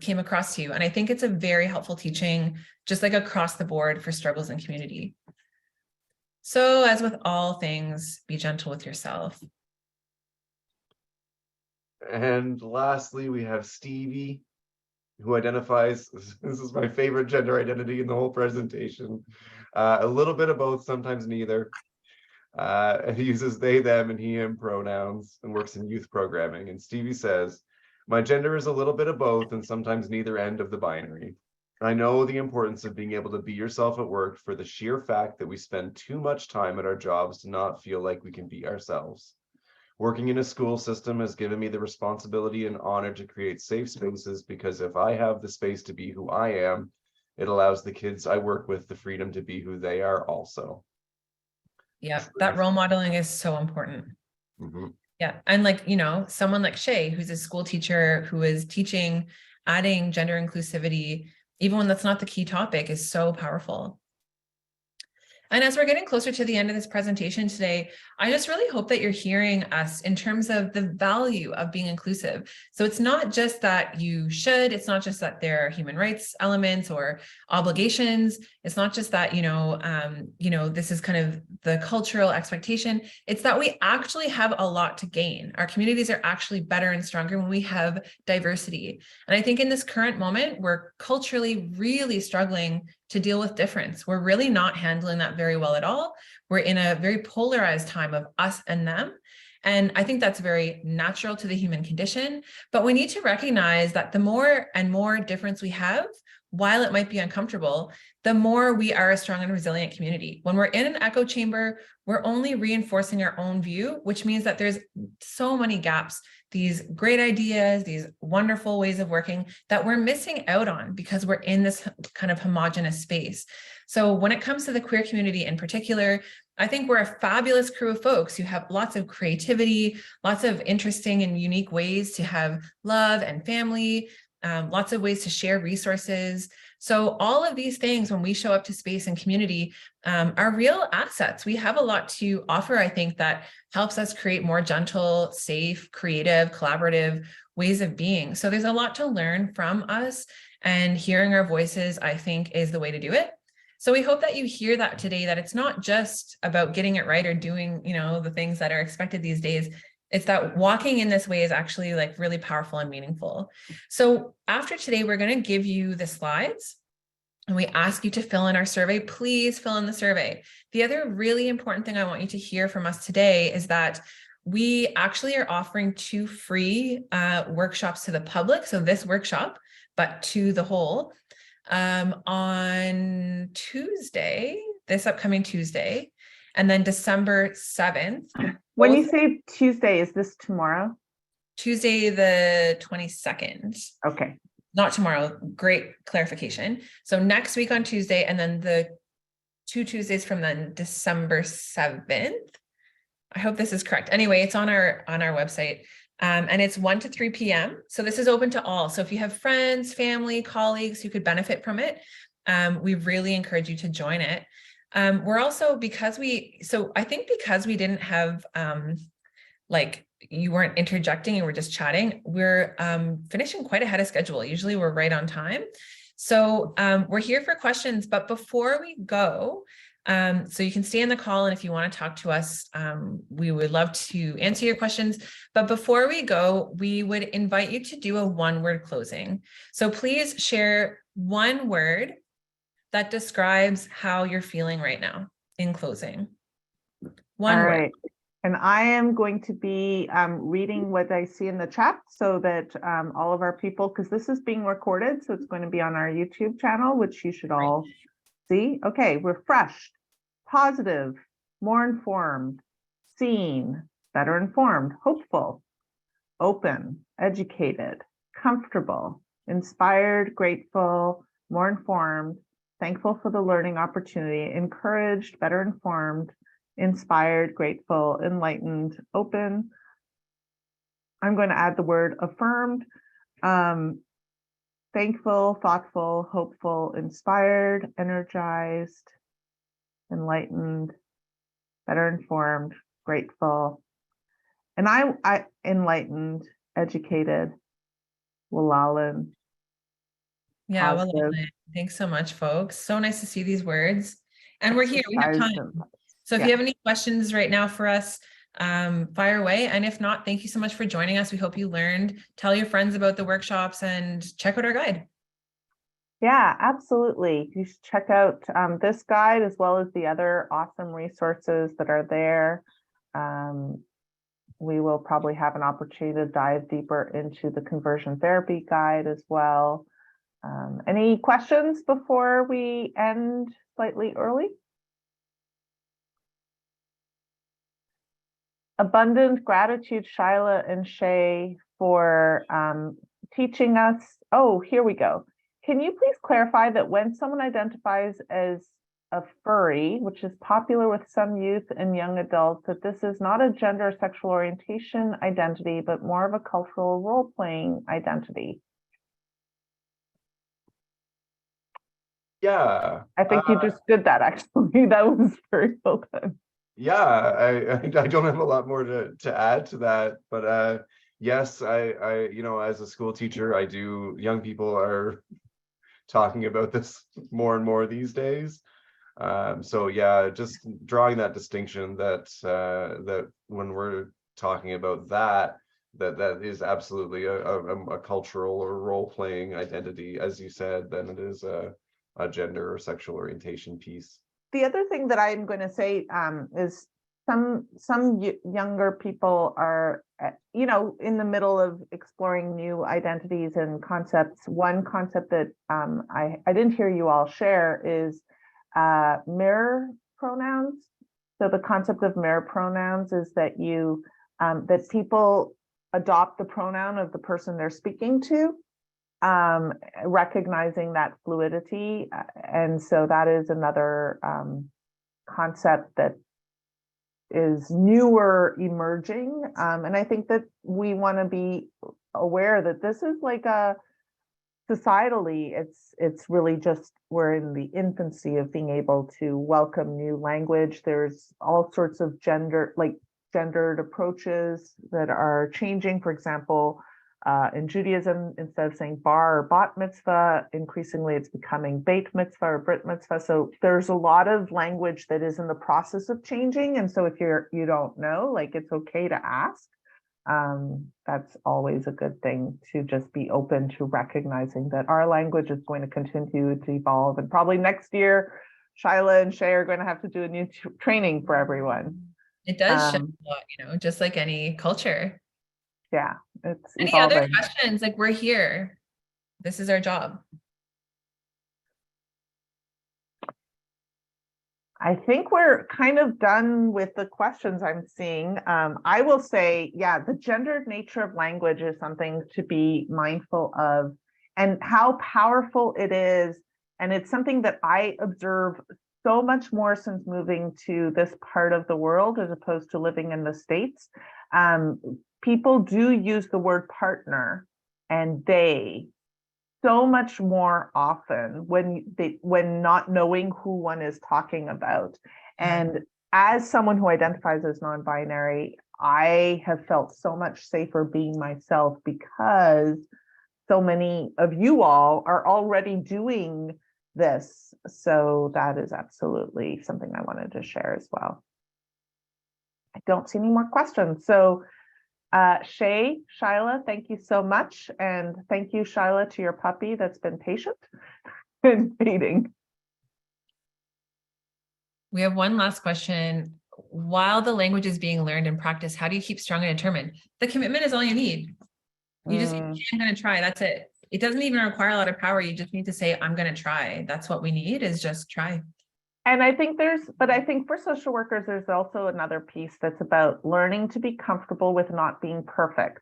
came across to you. And I think it's a very helpful teaching, just like across the board for struggles in community. So as with all things, be gentle with yourself. And lastly, we have Stevie, who identifies, this is my favorite gender identity in the whole presentation, a little bit of both, sometimes neither. He uses they, them, and he, him pronouns and works in youth programming. And Stevie says, my gender is a little bit of both and sometimes neither end of the binary. I know the importance of being able to be yourself at work for the sheer fact that we spend too much time at our jobs to not feel like we can be ourselves. Working in a school system has given me the responsibility and honor to create safe spaces, because if I have the space to be who I am, it allows the kids I work with the freedom to be who they are also. Yeah, that role modeling is so important. Mm-hmm. Yeah, and someone like Shae, who's a school teacher who is teaching, adding gender inclusivity, even when that's not the key topic, is so powerful. And as we're getting closer to the end of this presentation today, I just really hope that you're hearing us in terms of the value of being inclusive. So it's not just that you should, it's not just that there are human rights elements or obligations. It's not just that, this is kind of the cultural expectation. It's that we actually have a lot to gain. Our communities are actually better and stronger when we have diversity. And I think in this current moment, we're culturally really struggling to deal with difference. We're really not handling that very well at all. We're in a very polarized time of us and them. And I think that's very natural to the human condition, but we need to recognize that the more and more difference we have, while it might be uncomfortable, the more we are a strong and resilient community. When we're in an echo chamber, we're only reinforcing our own view, which means that there's so many gaps, these great ideas, these wonderful ways of working that we're missing out on because we're in this kind of homogenous space. So when it comes to the queer community in particular, I think we're a fabulous crew of folks who have lots of creativity, lots of interesting and unique ways to have love and family, lots of ways to share resources. So all of these things, when we show up to space and community, are real assets. We have a lot to offer, I think, that helps us create more gentle, safe, creative, collaborative ways of being. So there's a lot to learn from us, and hearing our voices, I think, is the way to do it. So we hope that you hear that today, that it's not just about getting it right or doing, the things that are expected these days. It's that walking in this way is actually like really powerful and meaningful. So after today, we're going to give you the slides and we ask you to fill in our survey. Please fill in the survey. The other really important thing I want you to hear from us today is that we actually are offering 2 free workshops to the public. So this workshop, but to the whole, on Tuesday, this upcoming Tuesday, and then December 7th. When you say Tuesday, is this tomorrow? Tuesday, the 22nd. Okay. Not tomorrow. Great clarification. So next week on Tuesday, and then the 2 Tuesdays from then, December 7th. I hope this is correct. Anyway, it's on our website. And it's 1 to 3 p.m. So this is open to all. So if you have friends, family, colleagues who could benefit from it, we really encourage you to join it. We're also, because we didn't have, you weren't interjecting, you were just chatting, we're finishing quite ahead of schedule. Usually we're right on time. So we're here for questions, but before we go, so you can stay in the call, and if you want to talk to us, we would love to answer your questions. But before we go, we would invite you to do a 1-word closing. So please share 1 word that describes how you're feeling right now in closing. 1 word. Right. And I am going to be reading what I see in the chat so that all of our people, because this is being recorded, so it's going to be on our YouTube channel, which you should all see. Okay, refreshed, positive, more informed, seen, better informed, hopeful, open, educated, comfortable, inspired, grateful, more informed, thankful for the learning opportunity, encouraged, better informed, inspired, grateful, enlightened, open. I'm going to add the word affirmed, thankful, thoughtful, hopeful, inspired, energized, enlightened, better informed, grateful. And I enlightened, educated, Walalin. Yeah, well, positive. thanks so much, folks. So nice to see these words. And we're here, we have time. So if Yeah. you have any questions right now for us, fire away. And if not, thank you so much for joining us. We hope you learned. Tell your friends about the workshops and check out our guide. Yeah, absolutely. You should check out this guide as well as the other awesome resources that are there. We will probably have an opportunity to dive deeper into the conversion therapy guide as well. Any questions before we end slightly early? Abundant gratitude, Shila and Shae, for teaching us. Oh, here we go. Can you please clarify that when someone identifies as a furry, which is popular with some youth and young adults, that this is not a gender or sexual orientation identity, but more of a cultural role-playing identity? Yeah. I think you just did that, actually. That was very well done. Yeah, I don't have a lot more to add to that, but yes, I as a school teacher, young people are talking about this more and more these days. So yeah, just drawing that distinction that that when we're talking about that is absolutely a cultural or role-playing identity, as you said, than it is a gender or sexual orientation piece. The other thing that I'm going to say is younger people are, in the middle of exploring new identities and concepts. One concept that I didn't hear you all share is mirror pronouns. So the concept of mirror pronouns is that that people adopt the pronoun of the person they're speaking to, recognizing that fluidity. And so that is another concept that is newer, emerging. And I think that we want to be aware that this is like societally, it's really just, we're in the infancy of being able to welcome new language. There's all sorts of gendered approaches that are changing. For example, in Judaism, instead of saying bar or bat mitzvah, increasingly it's becoming beit mitzvah or brit mitzvah. So there's a lot of language that is in the process of changing. And so if you don't know, like, it's okay to ask. That's always a good thing, to just be open to recognizing that our language is going to continue to evolve. And probably next year, Shila and Shae are going to have to do a new training for everyone. It does shift a lot, just like any culture. Yeah, it's Any evolving. other questions? Like, we're here. This is our job. I think we're kind of done with the questions I'm seeing. I will say, yeah, the gendered nature of language is something to be mindful of, and how powerful it is. And it's something that I observe so much more since moving to this part of the world, as opposed to living in the States. People do use the word partner and they so much more often when not knowing who one is talking about. And as someone who identifies as non-binary, I have felt so much safer being myself, because so many of you all are already doing this. So that is absolutely something I wanted to share as well. I don't see any more questions. So Shae, Shila, thank you so much. And thank you, Shila, to your puppy that's been patient and feeding. We have one last question. While the language is being learned and practiced, how do you keep strong and determined? The commitment is all you need. You just, I'm going to try. That's it. It doesn't even require a lot of power. You just need to say, I'm going to try. That's what we need, is just try. And I think for social workers, there's also another piece that's about learning to be comfortable with not being perfect.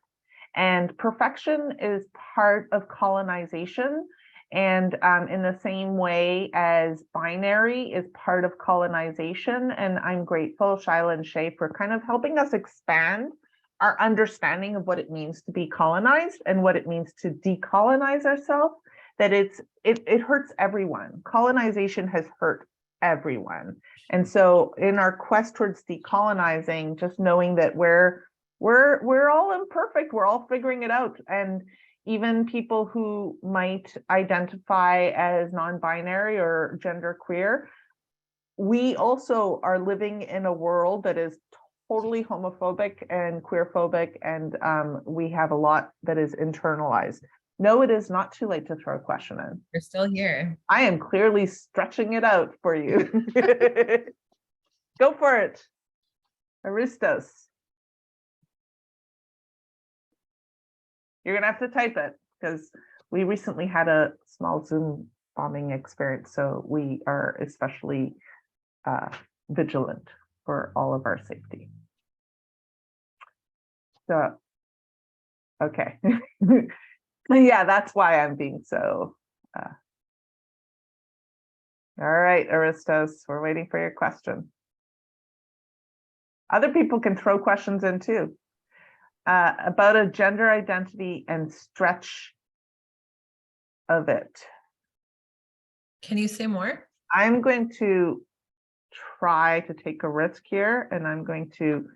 And perfection is part of colonization. And in the same way as binary is part of colonization. And I'm grateful, Shila and Shae, for kind of helping us expand our understanding of what it means to be colonized and what it means to decolonize ourselves. That it hurts everyone. Colonization has hurt everyone. And so in our quest towards decolonizing, just knowing that we're all imperfect, we're all figuring it out. And even people who might identify as non-binary or genderqueer, we also are living in a world that is totally homophobic and queerphobic, and we have a lot that is internalized. No, it is not too late to throw a question in. We're still here. I am clearly stretching it out for you. Go for it. Aristos. You're going to have to type it, because we recently had a small Zoom bombing experience, so we are especially vigilant for all of our safety. So, okay. Yeah, that's why I'm being so. All right, Aristos, we're waiting for your question. Other people can throw questions in too. About a gender identity and stretch of it. Can you say more? I'm going to try to take a risk here, and I'm going to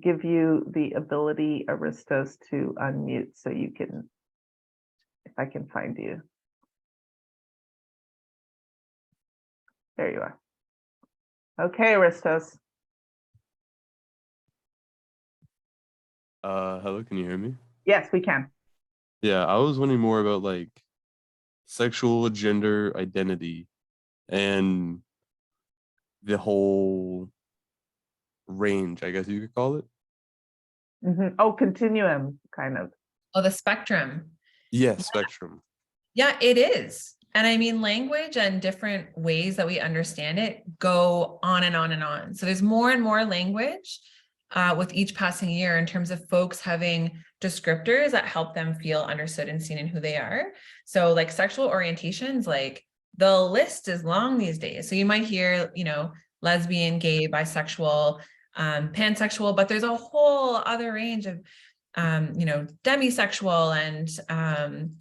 give you the ability, Aristos, to unmute so you can, if I can find you. There you are. Okay, Aristos. Hello, can you hear me? Yes, we can. Yeah, I was wondering more about like sexual gender identity and the whole range, I guess you could call it. Oh, continuum, kind of. Oh, the spectrum. Yes, spectrum. Yeah, it is. And I mean, language and different ways that we understand it go on and on and on. So there's more and more language with each passing year in terms of folks having descriptors that help them feel understood and seen in who they are. So like sexual orientations, like the list is long these days. So you might hear, you know, lesbian, gay, bisexual, pansexual, but there's a whole other range of, you know, demisexual and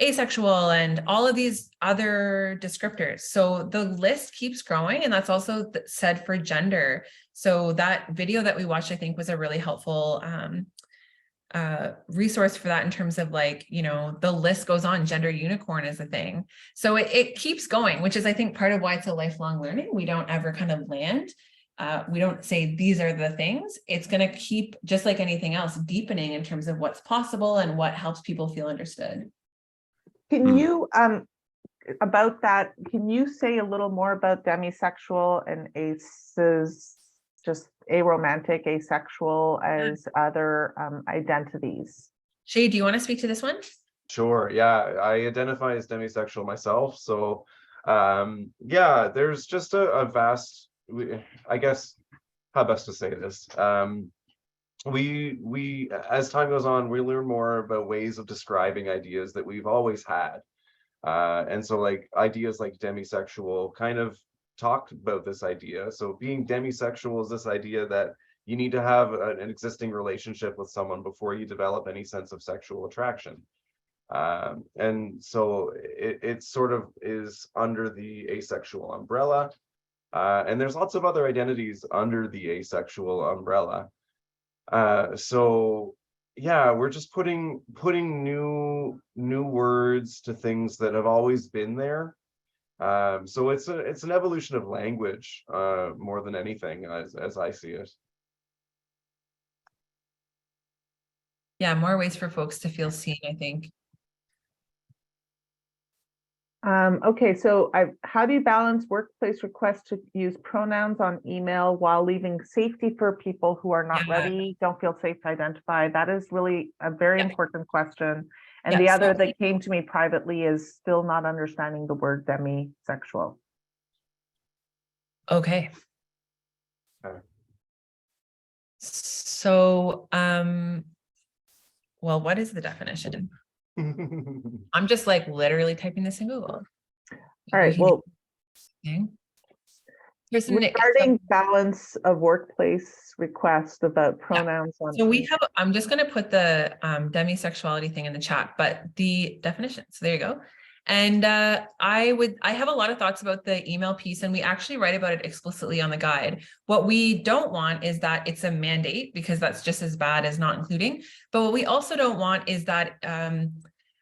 asexual and all of these other descriptors. So the list keeps growing, and that's also said for gender. So that video that we watched, I think, was a really helpful resource for that in terms of like, you know, the list goes on. Gender unicorn is a thing. So it keeps going, which is, I think, part of why it's a lifelong learning. We don't ever kind of land. We don't say these are the things. It's going to keep, just like anything else, deepening in terms of what's possible and what helps people feel understood. Can you, about that, can you say a little more about demisexual and aces, just aromantic, asexual as other identities? Shae, do you want to speak to this one? Sure. Yeah, I identify as demisexual myself. So yeah, there's just a vast, I guess, how best to say this. We as time goes on, we learn more about ways of describing ideas that we've always had. And so like ideas like demisexual kind of talked about this idea. So being demisexual is this idea that you need to have an existing relationship with someone before you develop any sense of sexual attraction. And so it sort of is under the asexual umbrella. And there's lots of other identities under the asexual umbrella. So yeah, we're just putting new words to things that have always been there. So it's an evolution of language more than anything, as I see it. Yeah, more ways for folks to feel seen, I think. Okay, so how do you balance workplace requests to use pronouns on email while leaving safety for people who are not ready, don't feel safe to identify? That is really a very important question. And the other that came to me privately is still not understanding the word demisexual. Okay. So, well, what is the definition? I'm just like literally typing this in Google. All right, well, regarding balance of workplace request about pronouns on. So we have, I'm just going to put the demisexuality thing in the chat, but the definition. So there you go. And I have a lot of thoughts about the email piece, and we actually write about it explicitly on the guide. What we don't want is that it's a mandate, because that's just as bad as not including. But what we also don't want is that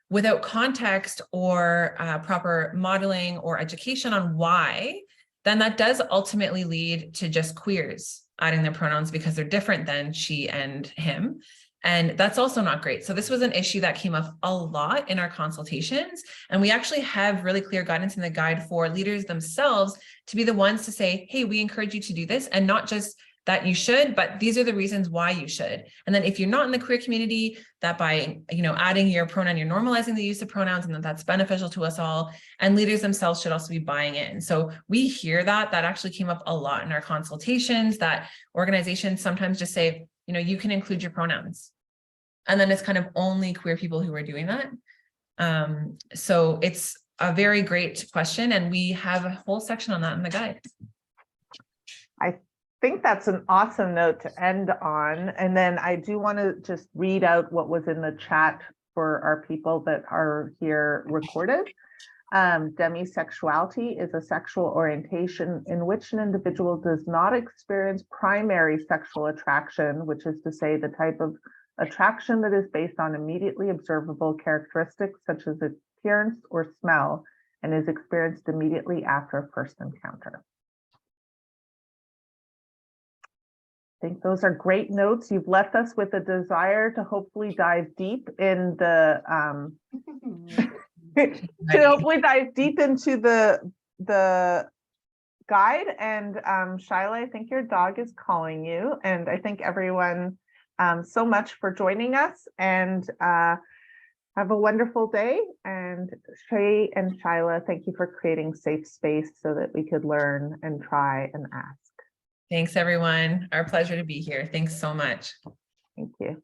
without context or proper modeling or education on why, then that does ultimately lead to just queers adding their pronouns because they're different than she and him. And that's also not great. So this was an issue that came up a lot in our consultations. And we actually have really clear guidance in the guide for leaders themselves to be the ones to say, hey, we encourage you to do this, and not just that you should, but these are the reasons why you should. And then if you're not in the queer community, that by, you know, adding your pronoun, you're normalizing the use of pronouns, and that's beneficial to us all. And leaders themselves should also be buying in. So we hear that actually came up a lot in our consultations, that organizations sometimes just say, you know, you can include your pronouns. And then it's kind of only queer people who are doing that. So it's a very great question, and we have a whole section on that in the guide. I think that's an awesome note to end on. And then I do want to just read out what was in the chat for our people that are here recorded. Demisexuality is a sexual orientation in which an individual does not experience primary sexual attraction, which is to say the type of attraction that is based on immediately observable characteristics such as appearance or smell, and is experienced immediately after a first encounter. I think those are great notes. You've left us with a desire to hopefully dive deep in the to hopefully dive deep into the guide. And Shila, I think your dog is calling you. And I thank everyone so much for joining us, and have a wonderful day. And Shae and Shila, thank you for creating safe space so that we could learn and try and ask. Thanks, everyone. Our pleasure to be here. Thanks so much. Thank you.